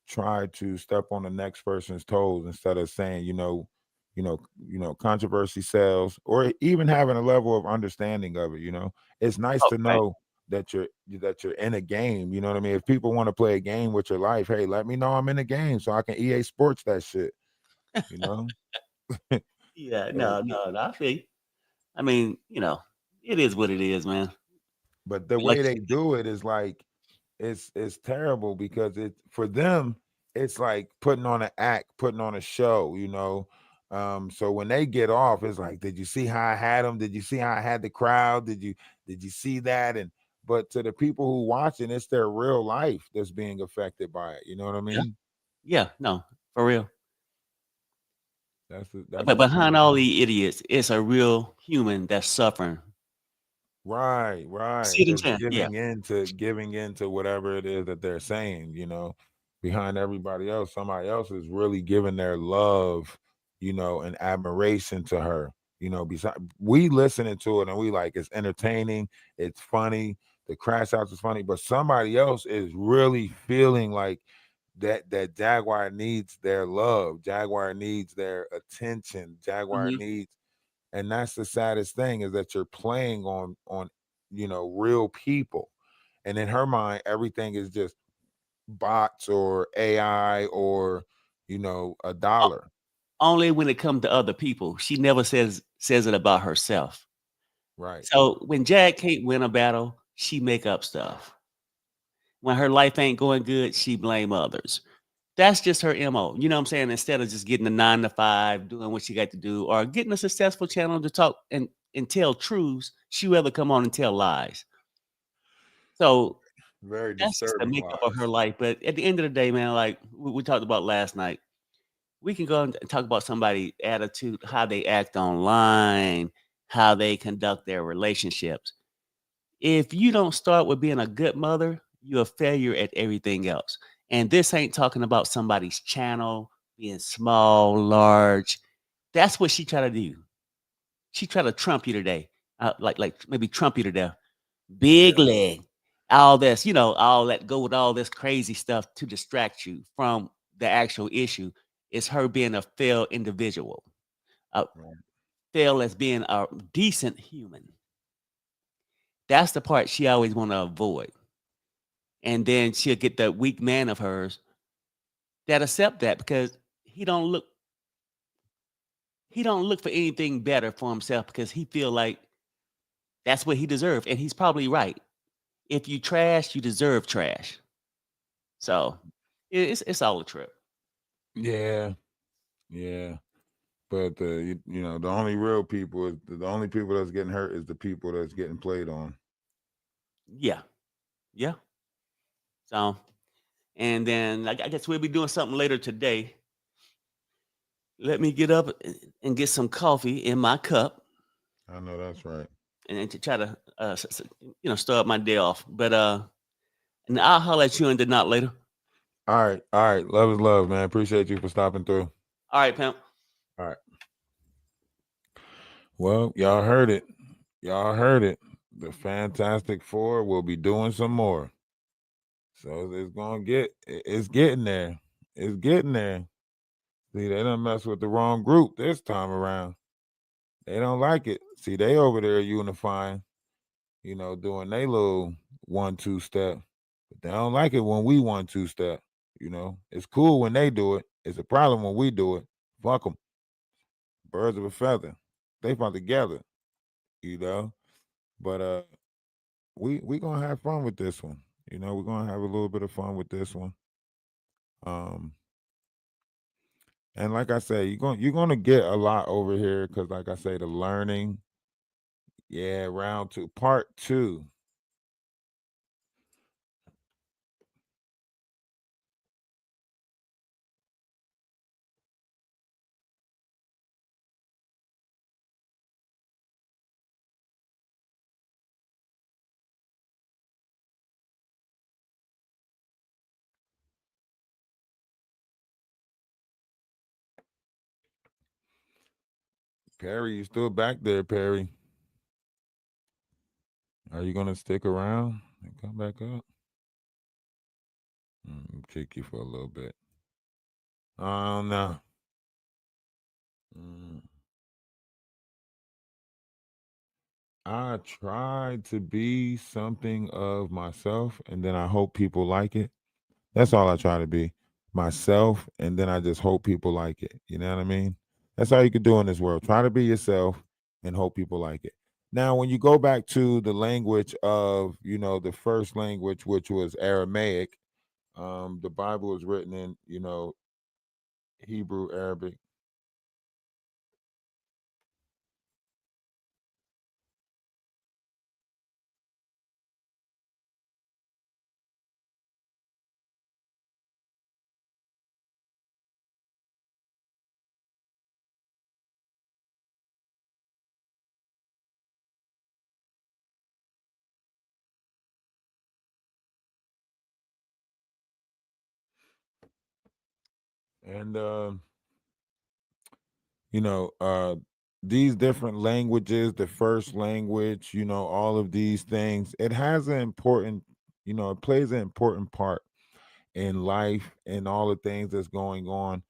try to step on the next person's toes instead of saying, controversy sells, or even having a level of understanding of it. It's nice Oh, to right. know that you're in a game. You know what I mean? If people want to play a game with your life, hey, let me know I'm in a game so I can EA Sports that shit. You know. Yeah, Uh, no, I feel you. I mean, it is what it is, man. but the Like way they do it is like it's terrible because it for them it's like putting on an act, putting on a show. So when they get off, it's like, did you see how I had them? Did you see how I had the crowd? Did you see that? And but to the people who watching, it's their real life that's being affected by it. You know what I yeah, mean? yeah, no, for real. That's But the sad behind all thing. the idiots, it's a real human that's suffering. Right, See right. it in That's chat. Yeah. giving into whatever it is that they're saying. Behind everybody else, somebody else is really giving their love, and admiration to her. Besides we listening to it and we like it's entertaining, it's funny, the crash outs is funny, but somebody else is really feeling like that Jaguar needs their love, Jaguar needs their attention, Jaguar Mhm. needs. And that's the saddest thing, is that you're playing on real people, and in her mind everything is just bots or AI or a O dollar. Only when it comes to other people. She never says it about herself. Right. So when Jag can't win a battle, she make up stuff. When her life ain't going good, she blame others. That's just her MO. You know what I'm saying? Instead of just getting a 9 to 5, doing what she got to do, or getting a successful channel to talk and tell truths, she rather come on and tell lies. So Very that's just the disturbing makeup of her lies. life. But at the end of the day, man, like we talked about last night, we can go and talk about somebody's attitude, how they act online, how they conduct their relationships. If you don't start with being a good mother, you're a failure at everything else. And this ain't talking about somebody's channel being small, large. That's what she try to do. She try to trump you today, like maybe trump you to death. Big Yeah. leg, all this, all that go with all this crazy stuff to distract you from the actual issue. Is her being a failed individual, a Right. fail as being a decent human. That's the part she always want to avoid. And then she'll get that weak man of hers that accept that because he don't look he don't look for anything better for himself because he feel like that's what he deserves, and he's probably right. If you trash, you deserve trash. So it's all a trip. Yeah. Yeah. But the only real people is the only people that's getting hurt is the people that's getting played on. Yeah, yeah. So and then I guess we'll be doing something later today. Let me get up and get some coffee in my cup I know that's right. and to try to start my day off. But and I'll holler at you and not later. All right. All right. Love is love, man. Appreciate you for stopping through. All right, pimp. All right. Well, y'all heard it. Y'all heard it. The Fantastic Four will be doing some more. So it's getting there. It's getting there. See, they done mess with the wrong group this time around. They don't like it. See, they over there unifying, doing their little 1-2 step. But they don't like it when we 1-2 step. It's cool when they do it. It's a problem when we do it. Fuck them. Birds of a feather. They found together, you know. But we gonna have fun with this one. We're gonna have a little bit of fun with this one. Um, and like I say, you're gonna get a lot over here because, like I say, the learning. Yeah, round two, part two. Perry, you still back there, Perry? Are you gonna stick around and come back up? Kick you for a little bit. I don't know. I try to be something of myself, and then I hope people like it. That's all I try to be, myself, and then I just hope people like it. You know what I mean? That's all you can do in this world. Try to be yourself and hope people like it. Now, when you go back to the language of, the first language, which was Aramaic, the Bible was written in, Hebrew, Arabic. And these different languages, the first language, all of these things, it has an important, it plays an important part in life and all the things that's going on.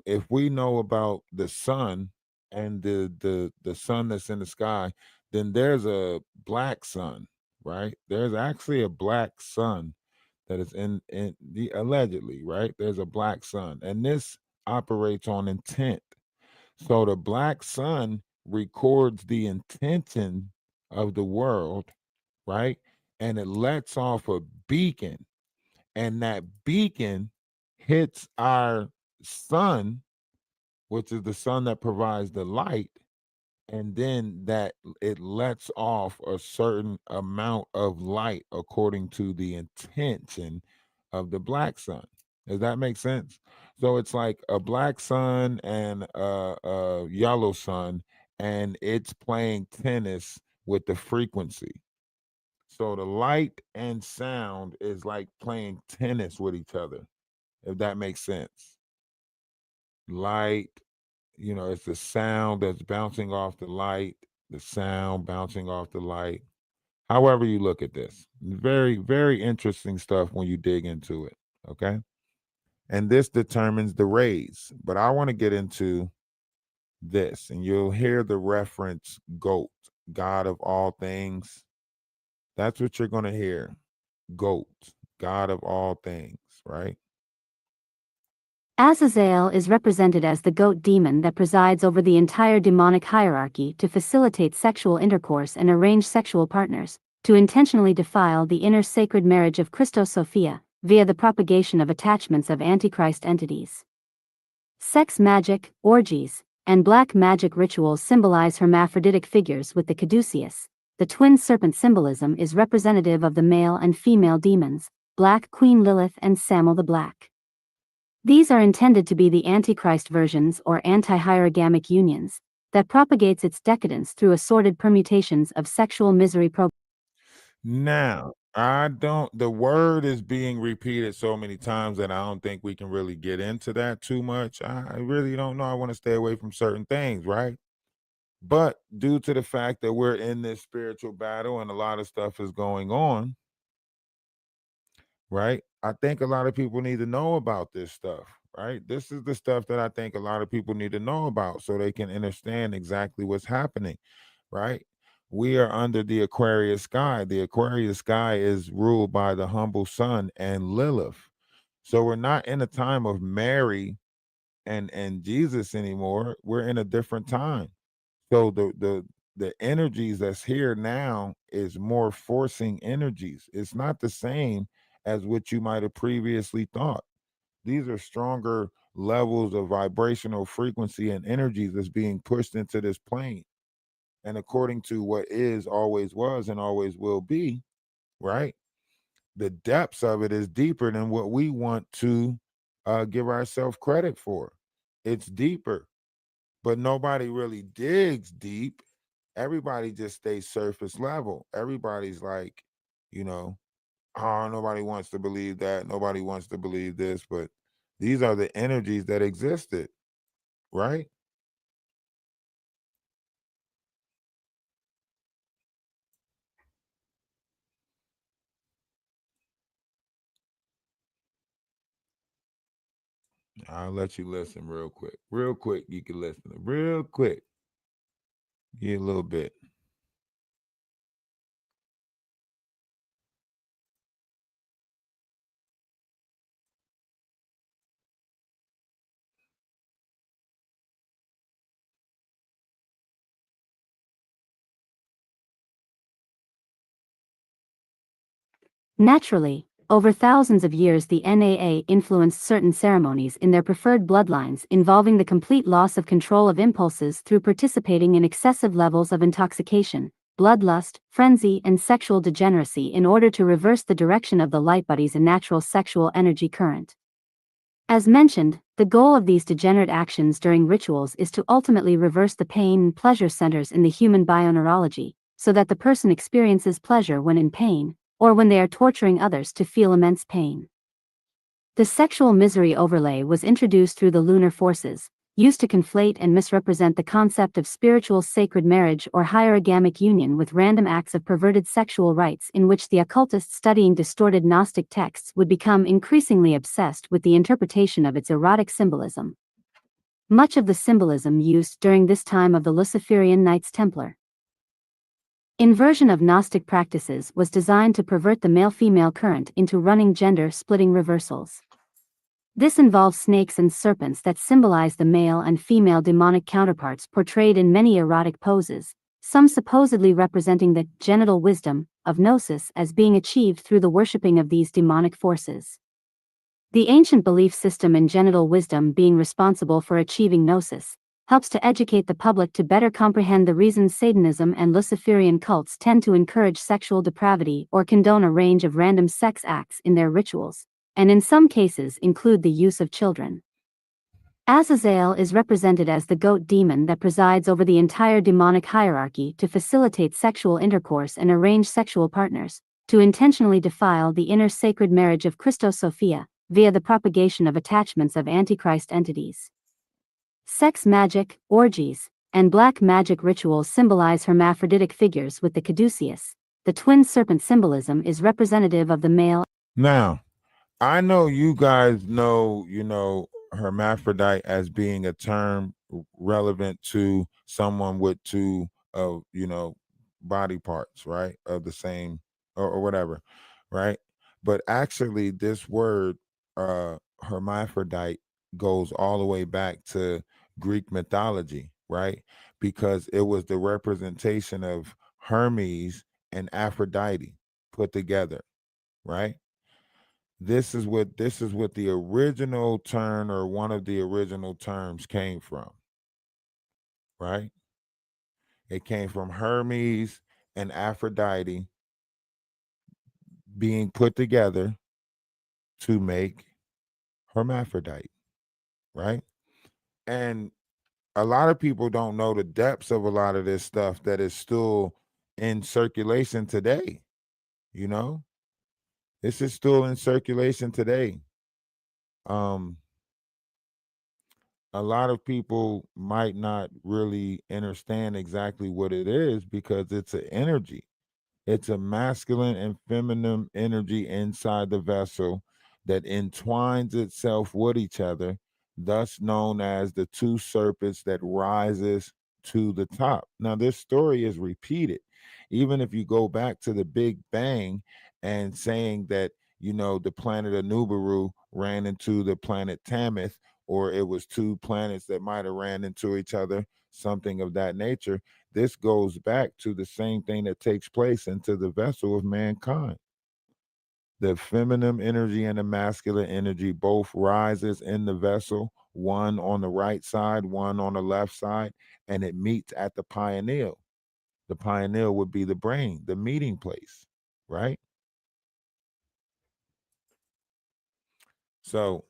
If we know about the sun and the sun that's in the sky, then there's a black sun, right? There's actually a black sun that is in the allegedly, right? There's a black sun, and this operates on intent. So the black sun records the intention of the world, right? And it lets off a beacon, and that beacon hits our sun, which is the sun that provides the light, and then that it lets off a certain amount of light according to the intention of the black sun. Does that make sense? So it's like a black sun and a yellow sun, and it's playing tennis with the frequency. So the light and sound is like playing tennis with each other, if that makes sense. Light, it's the sound that's bouncing off the light, the sound bouncing off the light. However you look at this, very, very interesting stuff when you dig into it. Okay. And this determines the rays. But I want to get into this, and you'll hear the reference GOAT, God of all things. That's what you're going to hear. GOAT, God of all things, right? Azazel is represented as the goat demon that presides over the entire demonic hierarchy to facilitate sexual intercourse and arrange sexual partners, to intentionally defile the inner sacred marriage of Christos Sophia, via the propagation of attachments of Antichrist entities. Sex magic, orgies, and black magic rituals symbolize hermaphroditic figures with the caduceus. The twin serpent symbolism is representative of the male and female demons, Black Queen Lilith and Samuel the Black. These are intended to be the Antichrist versions or anti-hierogamic unions, that propagates its decadence through assorted permutations of sexual misery. Now, the word is being repeated so many times that I don't think we can really get into that too much. I really don't know. I want to stay away from certain things, right? But due to the fact that we're in this spiritual battle and a lot of stuff is going on, right? I think a lot of people need to know about this stuff, right? This is the stuff that I think a lot of people need to know about so they can understand exactly what's happening, right? We are under the Aquarius sky. The Aquarius sky is ruled by the humble sun and Lilith. So we're not in a time of Mary and Jesus anymore. We're in a different time. So the energies that's here now is more forcing energies. It's not the same as what you might have previously thought. These are stronger levels of vibrational frequency and energies that's being pushed into this plane. And according to what is, always was, and always will be, right? The depths of it is deeper than what we want to give ourselves credit for. It's deeper, but nobody really digs deep. Everybody just stays surface level. Everybody's like, oh, nobody wants to believe that. Nobody wants to believe this, but these are the energies that existed, right? I'll let you listen real quick. Real quick, you can listen. Real quick. Get a little bit. Naturally, over thousands of years the NAA influenced certain ceremonies in their preferred bloodlines involving the complete loss of control of impulses through participating in excessive levels of intoxication, bloodlust, frenzy, and sexual degeneracy in order to reverse the direction of the light body's natural sexual energy current. As mentioned, the goal of these degenerate actions during rituals is to ultimately reverse the pain and pleasure centers in the human bioneurology, so that the person experiences pleasure when in pain, or when they are torturing others to feel immense pain. The sexual misery overlay was introduced through the lunar forces, used to conflate and misrepresent the concept of spiritual sacred marriage or hierogamic union with random acts of perverted sexual rites in which the occultists studying distorted Gnostic texts would become increasingly obsessed with the interpretation of its erotic symbolism. Much of the symbolism used during this time of the Luciferian Knights Templar inversion of Gnostic practices was designed to pervert the male-female current into running gender-splitting reversals. This involves snakes and serpents that symbolize the male and female demonic counterparts portrayed in many erotic poses, some supposedly representing the genital wisdom of Gnosis as being achieved through the worshipping of these demonic forces. The ancient belief system in genital wisdom being responsible for achieving Gnosis helps to educate the public to better comprehend the reasons Satanism and Luciferian cults tend to encourage sexual depravity or condone a range of random sex acts in their rituals, and in some cases include the use of children. Azazel is represented as the goat demon that presides over the entire demonic hierarchy to facilitate sexual intercourse and arrange sexual partners, to intentionally defile the inner sacred marriage of Christos Sophia, via the propagation of attachments of Antichrist entities. Sex magic, orgies, and black magic rituals symbolize hermaphroditic figures with the caduceus. The twin serpent symbolism is representative of the male. Now, I know you guys know, hermaphrodite as being a term relevant to someone with two, body parts, right? Of the same or whatever, right? But actually, this word, hermaphrodite, goes all the way back to Greek mythology, right? Because it was the representation of Hermes and Aphrodite put together, right? This is what the original term or one of the original terms came from, right? It came from Hermes and Aphrodite being put together to make hermaphrodite, right? And a lot of people don't know the depths of a lot of this stuff that is still in circulation today, This is still in circulation today. A lot of people might not really understand exactly what it is because it's an energy. It's a masculine and feminine energy inside the vessel that entwines itself with each other, thus known as the two serpents that rises to the top. Now, this story is repeated. Even if you go back to the Big Bang and saying that, the planet of Nibiru ran into the planet Tamith, or it was two planets that might have ran into each other, something of that nature. This goes back to the same thing that takes place into the vessel of mankind. The feminine energy and the masculine energy both rises in the vessel, one on the right side, one on the left side, and it meets at the pineal. The pineal would be the brain, the meeting place, right? So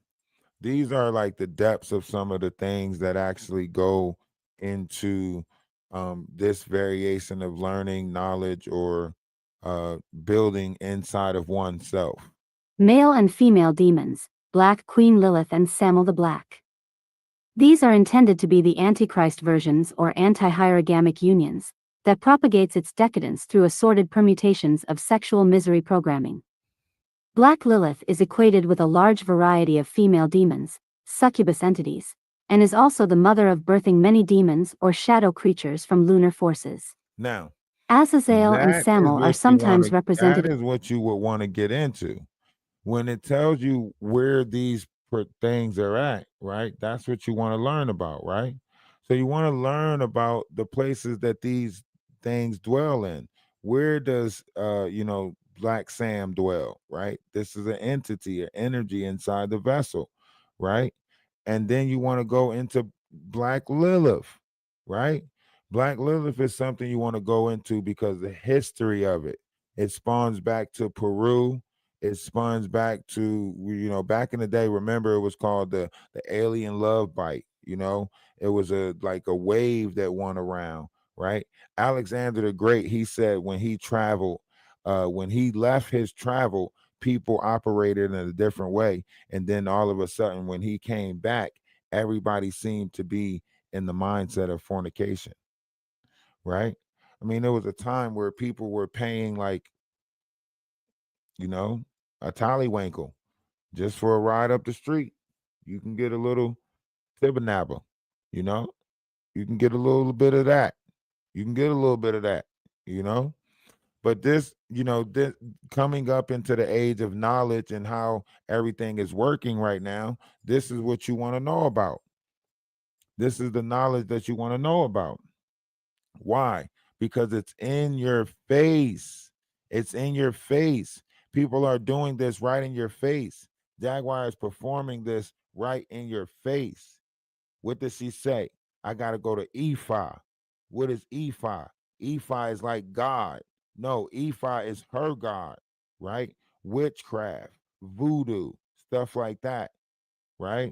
these are like the depths of some of the things that actually go into this variation of learning, knowledge, or building inside of oneself. Male and female demons, Black Queen Lilith and Samuel the Black. These are intended to be the Antichrist versions or anti-hierogamic unions that propagates its decadence through assorted permutations of sexual misery programming. Black Lilith is equated with a large variety of female demons, succubus entities, and is also the mother of birthing many demons or shadow creatures from lunar forces. Now, Azazel and that is Samael are what you sometimes want to. represented. That is what you would want to get into when it tells you where these things are at, right? That's what you want to learn about, right? So you want to learn about the places that these things dwell in. Where does Black Sam dwell, right? This is an entity, an energy inside the vessel, right? And then you want to go into Black Lilith, right? Black Lilith is something you want to go into because the history of it. It spawns back to Peru. It spawns back to, back in the day, remember it was called the alien love bite, it was like a wave that went around, right? Alexander the Great, he said when he traveled, when he left his travel, people operated in a different way. And then all of a sudden, when he came back, everybody seemed to be in the mindset of fornication, right? I mean, there was a time where people were paying like, a tollywinkle just for a ride up the street. You can get a little tibbanabba, you know, you can get a little bit of that. You can get a little bit of that, you know. But this, this coming up into the age of knowledge and how everything is working right now, this is what you want to know about. This is the knowledge that you want to know about. Why? Because it's in your face. It's in your face. People are doing this right in your face. Jaguar is performing this right in your face. What does she say? I got to go to Ephi. What is Ephi? Ephi is like God. No, Ephi is her God, right? Witchcraft, voodoo, stuff like that, right?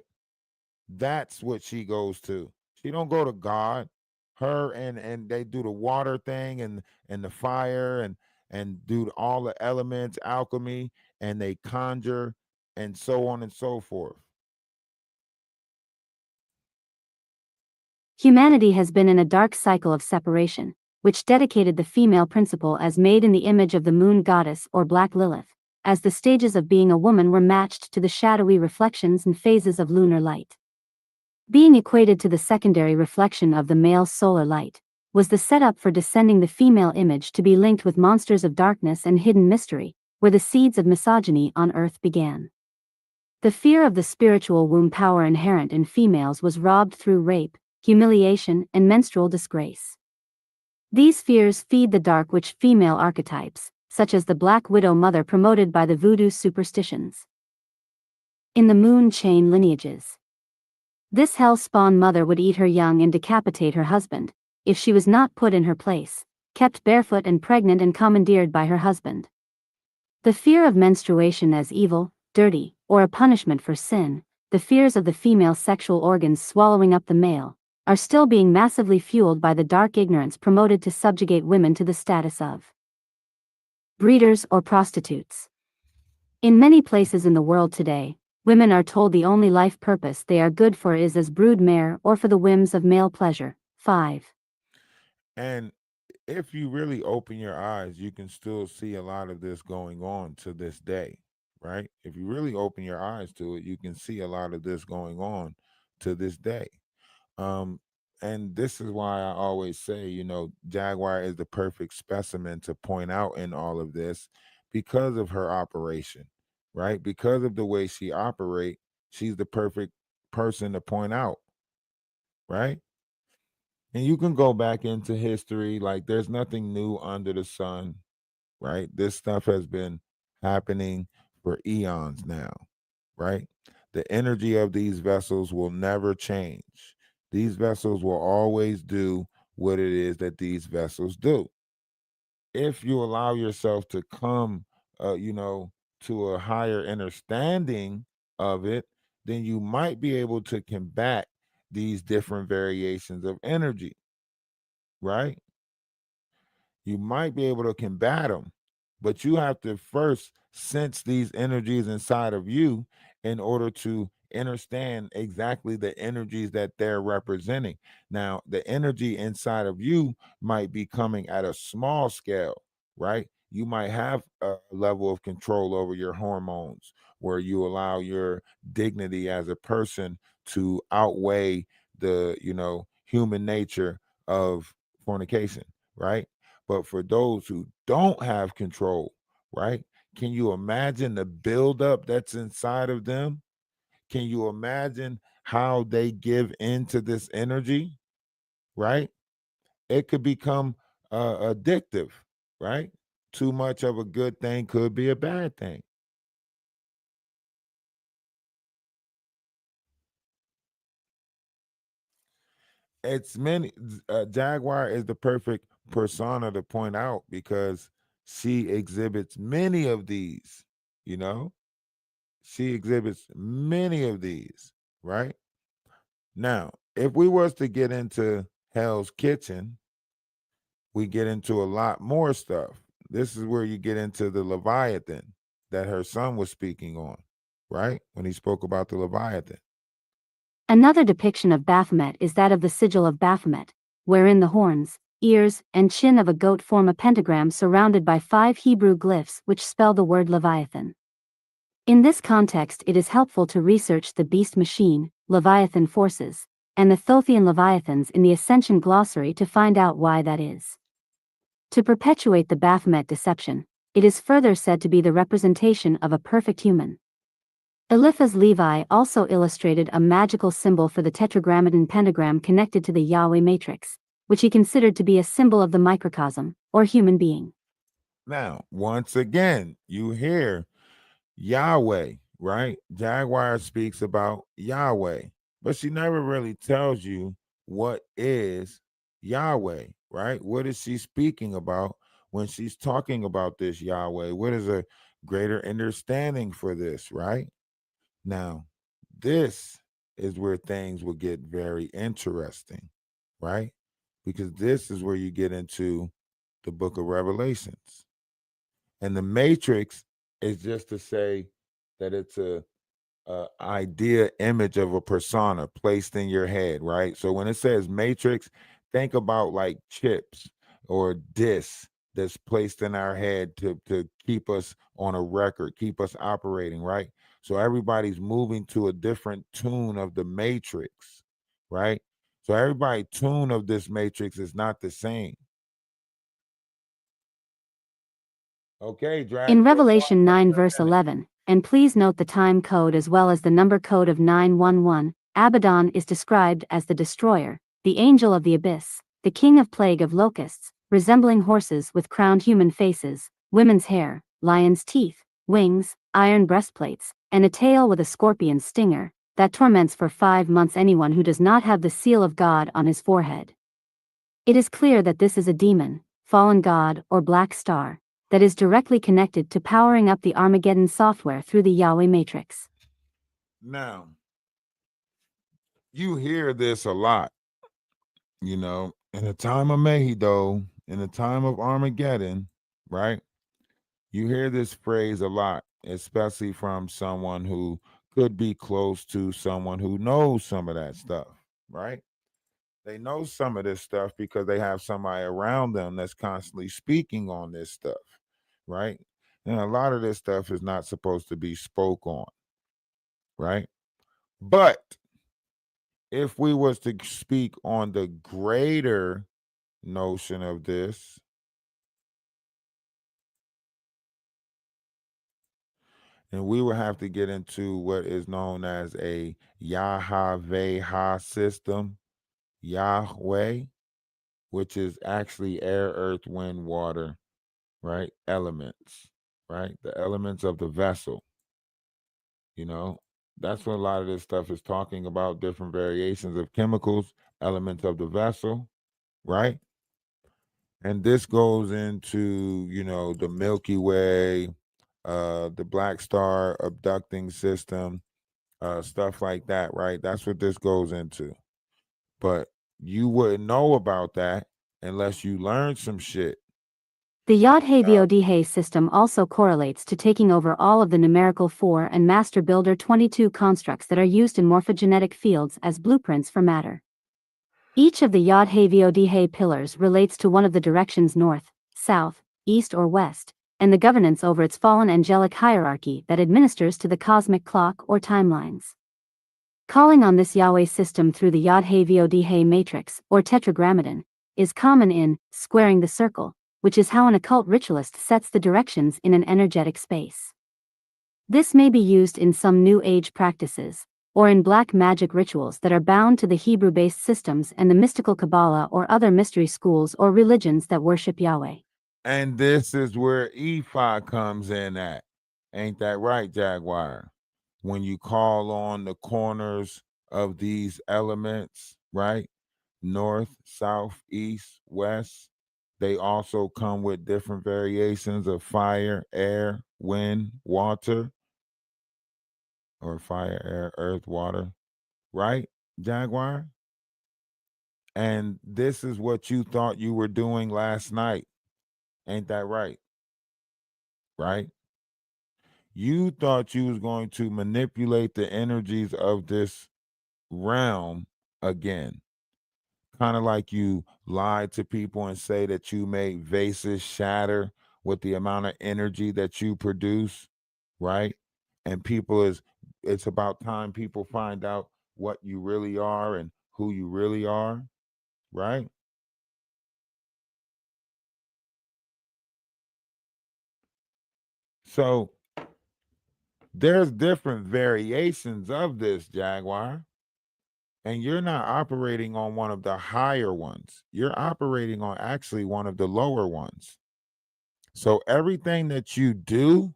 That's what she goes to. She don't go to God. Her and they do the water thing and the fire and do all the elements, alchemy, and they conjure and so on and so forth. Humanity has been in a dark cycle of separation, which dedicated the female principle as made in the image of the moon goddess or Black Lilith, as the stages of being a woman were matched to the shadowy reflections and phases of lunar light. Being equated to the secondary reflection of the male solar light, was the setup for descending the female image to be linked with monsters of darkness and hidden mystery, where the seeds of misogyny on earth began. The fear of the spiritual womb power inherent in females was robbed through rape, humiliation, and menstrual disgrace. These fears feed the dark witch female archetypes, such as the Black Widow mother promoted by the voodoo superstitions. In the moon chain lineages, this hell-spawn mother would eat her young and decapitate her husband, if she was not put in her place, kept barefoot and pregnant and commandeered by her husband. The fear of menstruation as evil, dirty, or a punishment for sin, the fears of the female sexual organs swallowing up the male, are still being massively fueled by the dark ignorance promoted to subjugate women to the status of breeders or prostitutes. In many places in the world today, women are told the only life purpose they are good for is as brood mare or for the whims of male pleasure. 5. And if you really open your eyes, you can still see a lot of this going on to this day, right? If you really open your eyes to it, you can see a lot of this going on to this day. And this is why I always say, Jaguar is the perfect specimen to point out in all of this because of her operation, right? Because of the way she operates, she's the perfect person to point out, right? And you can go back into history, like there's nothing new under the sun, right? This stuff has been happening for eons now, right? The energy of these vessels will never change. These vessels will always do what it is that these vessels do. If you allow yourself to come, to a higher understanding of it, then you might be able to combat these different variations of energy, right? You might be able to combat them, but you have to first sense these energies inside of you in order to understand exactly the energies that they're representing. Now, the energy inside of you might be coming at a small scale, right? You might have a level of control over your hormones, where you allow your dignity as a person to outweigh the, human nature of fornication, right? But for those who don't have control, right? Can you imagine the buildup that's inside of them? Can you imagine how they give into this energy, right? It could become addictive, right? Too much of a good thing could be a bad thing. It's many. Jaguar is the perfect persona to point out because she exhibits many of these. You know, she exhibits many of these. Right now, if we was to get into Hell's Kitchen, we get into a lot more stuff. This is where you get into the Leviathan that her son was speaking on, right? When he spoke about the Leviathan. Another depiction of Baphomet is that of the sigil of Baphomet, wherein the horns, ears, and chin of a goat form a pentagram surrounded by 5 Hebrew glyphs which spell the word Leviathan. In this context, it is helpful to research the beast machine, Leviathan forces, and the Thothian Leviathans in the Ascension glossary to find out why that is. To perpetuate the Baphomet deception, it is further said to be the representation of a perfect human. Eliphaz Levi also illustrated a magical symbol for the tetragrammaton pentagram connected to the Yahweh matrix, which he considered to be a symbol of the microcosm, or human being. Now, once again, you hear Yahweh, right? Jaguar speaks about Yahweh, but she never really tells you what is Yahweh, right? What is she speaking about when she's talking about this Yahweh? What is a greater understanding for this, right? Now, this is where things will get very interesting, right? Because this is where you get into the book of Revelations. And the matrix is just to say that it's a idea image of a persona placed in your head, right? So when it says matrix, think about like chips or discs that's placed in our head to keep us on a record, keep us operating, right? So everybody's moving to a different tune of the matrix, right? So everybody's tune of this matrix is not the same. Okay, Drag. In Revelation 9 verse 11, and please note the time code as well as the number code of 911, Abaddon is described as the destroyer, the angel of the abyss, the king of plague of locusts, resembling horses with crowned human faces, women's hair, lion's teeth, wings, iron breastplates, and a tail with a scorpion's stinger, that torments for 5 months anyone who does not have the seal of God on his forehead. It is clear that this is a demon, fallen god, or black star, that is directly connected to powering up the Armageddon software through the Yahweh matrix. Now, you hear this a lot, in the time of Mehido, in the time of Armageddon, right? You hear this phrase a lot, especially from someone who could be close to someone who knows some of that stuff, right? They know some of this stuff because they have somebody around them that's constantly speaking on this stuff, right? And a lot of this stuff is not supposed to be spoke on, right? But if we was to speak on the greater notion of this, and we would have to get into what is known as a Yahweh system, Yahweh, which is actually air, earth, wind, water, right? Elements, right? The elements of the vessel. That's what a lot of this stuff is talking about, different variations of chemicals, elements of the vessel, right? And this goes into, the Milky Way, the Black Star abducting system, stuff like that, right? That's what this goes into. But you wouldn't know about that unless you learned some shit. The Yod-He-Vod-He system also correlates to taking over all of the numerical 4 and Master Builder 22 constructs that are used in morphogenetic fields as blueprints for matter. Each of the Yod-He-Vod-He pillars relates to one of the directions north, south, east, or west, and the governance over its fallen angelic hierarchy that administers to the cosmic clock or timelines. Calling on this Yahweh system through the Yod-He-Vod-He matrix, or tetragrammaton, is common in squaring the circle, which is how an occult ritualist sets the directions in an energetic space. This may be used in some New Age practices, or in black magic rituals that are bound to the Hebrew-based systems and the mystical Kabbalah or other mystery schools or religions that worship Yahweh. And this is where Ephi comes in at. Ain't that right, Jaguar? When you call on the corners of these elements, right? North, south, east, west. They also come with different variations of fire, air, wind, water, or fire, air, earth, water, right, Jaguar? And this is what you thought you were doing last night. Ain't that right? Right? You thought you was going to manipulate the energies of this realm again. Kind of like you lied to people and say that you made vases shatter with the amount of energy that you produce, right? And it's about time people find out what you really are and who you really are, right? So there's different variations of this, Jaguar. And you're not operating on one of the higher ones. You're operating on actually one of the lower ones. So everything that you do,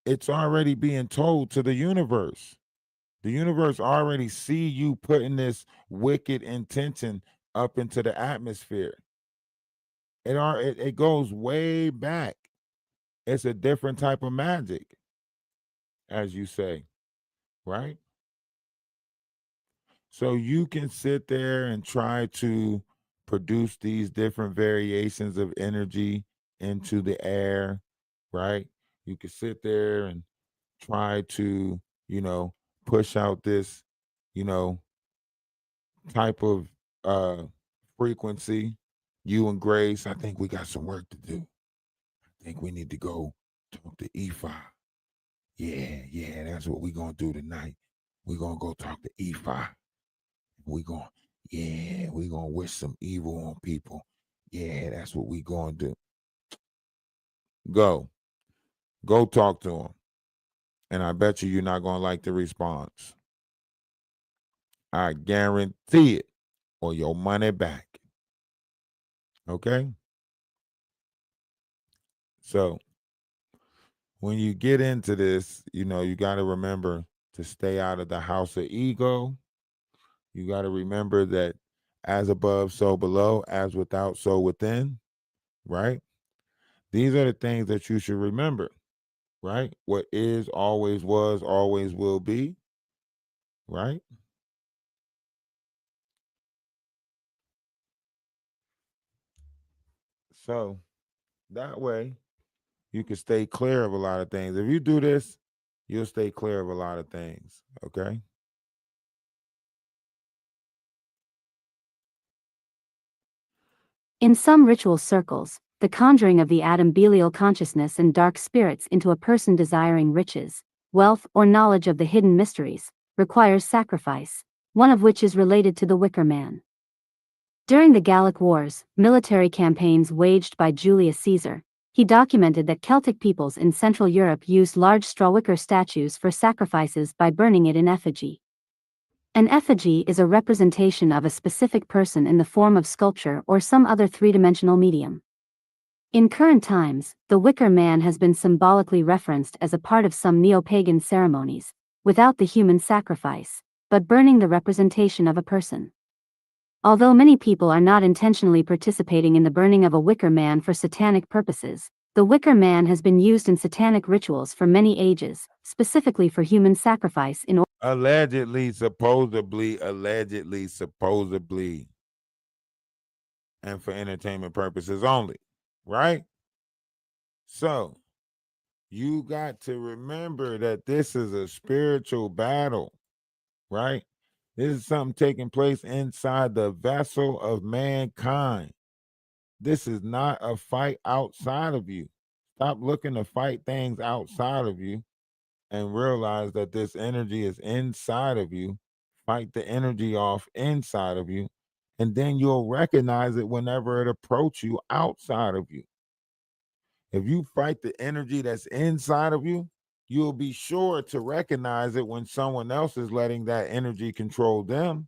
it's already being told to the universe. The universe already see you putting this wicked intention up into the atmosphere. It goes way back. It's a different type of magic, as you say, right? So you can sit there and try to produce these different variations of energy into the air, right? You can sit there and try to, push out this, type of frequency. You and Grace, I think we got some work to do. I think we need to go talk to Ephi. Yeah, that's what we're gonna do tonight. We're gonna go talk to Ephi. We're gonna wish some evil on people. Yeah, that's what we gonna do. Go talk to him. And I bet you're not gonna like the response. I guarantee it, or your money back. Okay? So when you get into this, you got to remember to stay out of the house of ego. You got to remember that as above, so below, as without, so within, right? These are the things that you should remember, right? What is, always was, always will be, right? So that way you can stay clear of a lot of things. If you do this, you'll stay clear of a lot of things, okay? In some ritual circles, the conjuring of the Adam Belial consciousness and dark spirits into a person desiring riches, wealth, or knowledge of the hidden mysteries requires sacrifice, one of which is related to the Wicker Man. During the Gallic Wars, military campaigns waged by Julius Caesar, he documented that Celtic peoples in Central Europe used large straw wicker statues for sacrifices by burning it in effigy. An effigy is a representation of a specific person in the form of sculpture or some other three-dimensional medium. In current times, the Wicker Man has been symbolically referenced as a part of some neo-pagan ceremonies, without the human sacrifice, but burning the representation of a person. Although many people are not intentionally participating in the burning of a Wicker Man for satanic purposes, the Wicker Man has been used in satanic rituals for many ages, specifically for human sacrifice in Allegedly, supposedly, and for entertainment purposes only, right? So you got to remember that this is a spiritual battle, right? This is something taking place inside the vessel of mankind. This is not a fight outside of you. Stop looking to fight things outside of you and realize that this energy is inside of you. Fight the energy off inside of you, and then you'll recognize it whenever it approach you outside of you. If you fight the energy that's inside of you, you'll be sure to recognize it when someone else is letting that energy control them.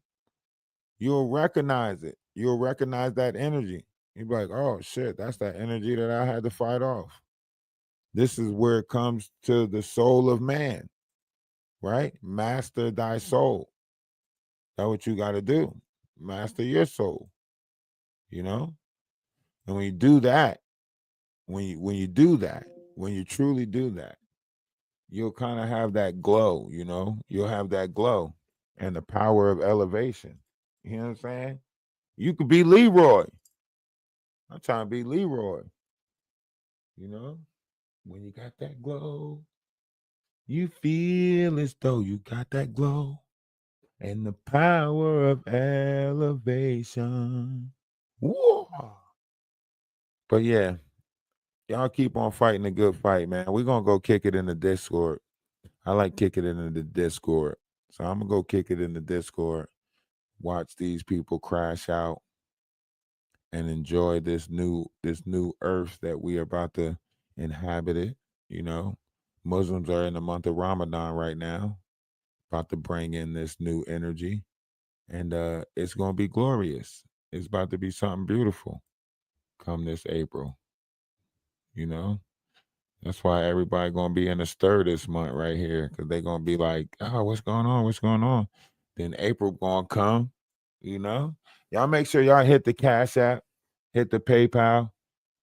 You'll recognize it. You'll recognize that energy. You'll be like, oh shit, that's that energy that I had to fight off. This is where it comes to the soul of man, right? Master thy soul. That's what you got to do. Master your soul, you know? And when you do that, when you truly do that, you'll kind of have that glow, you know? You'll have that glow and the power of elevation. You know what I'm saying? You could be Leroy. I'm trying to be Leroy. You know? When you got that glow, you feel as though you got that glow and the power of elevation. Whoa. But yeah, y'all keep on fighting a good fight, man. We're going to go kick it in the Discord. I like kicking it in the Discord. So I'm going to go kick it in the Discord, watch these people crash out and enjoy this new earth that we are about to inhabit it, you know. Muslims are in the month of Ramadan right now, about to bring in this new energy, and it's going to be glorious. It's about to be something beautiful come this April, you know. That's why everybody going to be in a stir this month right here, because they're going to be like, oh, what's going on? What's going on? Then April going to come, you know. Y'all make sure y'all hit the Cash App, hit the PayPal.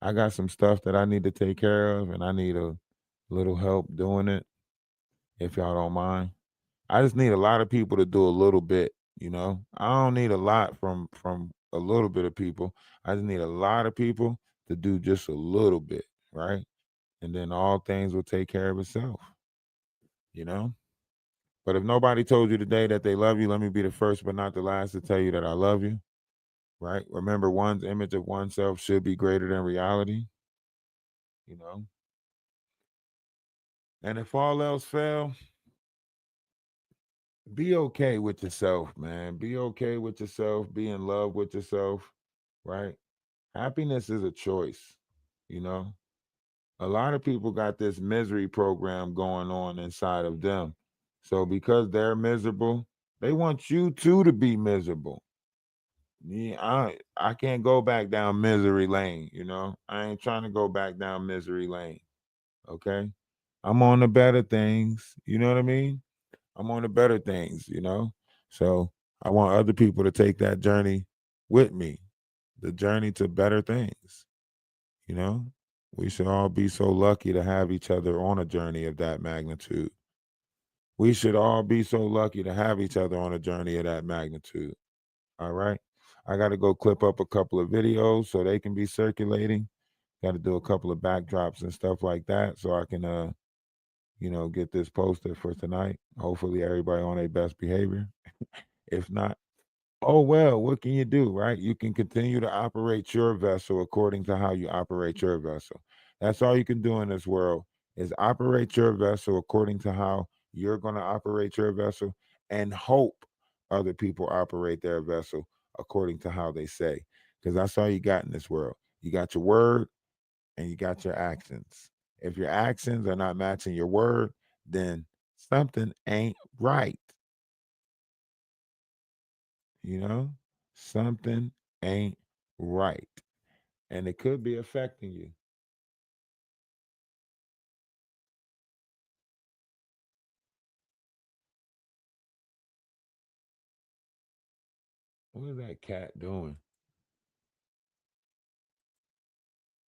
I got some stuff that I need to take care of, and I need a little help doing it, if y'all don't mind. I just need a lot of people to do a little bit, you know. I don't need a lot from a little bit of people. I just need a lot of people to do just a little bit, right? And then all things will take care of itself, you know. But if nobody told you today that they love you, let me be the first but not the last to tell you that I love you, right? Remember, one's image of oneself should be greater than reality, you know. And if all else fail, be okay with yourself, man. Be okay with yourself. Be in love with yourself, right? Happiness is a choice, you know. A lot of people got this misery program going on inside of them. So because they're miserable, they want you too to be miserable. Yeah, I can't go back down misery lane, you know. I ain't trying to go back down misery lane. Okay. I'm on the better things. You know what I mean? I'm on the better things, you know. So I want other people to take that journey with me, the journey to better things, you know. We should all be so lucky to have each other on a journey of that magnitude. We should all be so lucky to have each other on a journey of that magnitude. All right. I got to go clip up a couple of videos so they can be circulating. Got to do a couple of backdrops and stuff like that so I can you know, get this posted for tonight. Hopefully everybody on their best behavior. If not, oh well, what can you do, right? You can continue to operate your vessel according to how you operate your vessel. That's all you can do in this world is operate your vessel according to how you're going to operate your vessel and hope other people operate their vessel according to how they say. Because that's all you got in this world. You got your word and you got your actions. If your actions are not matching your word, then something ain't right. You know, something ain't right. And it could be affecting you. What is that cat doing?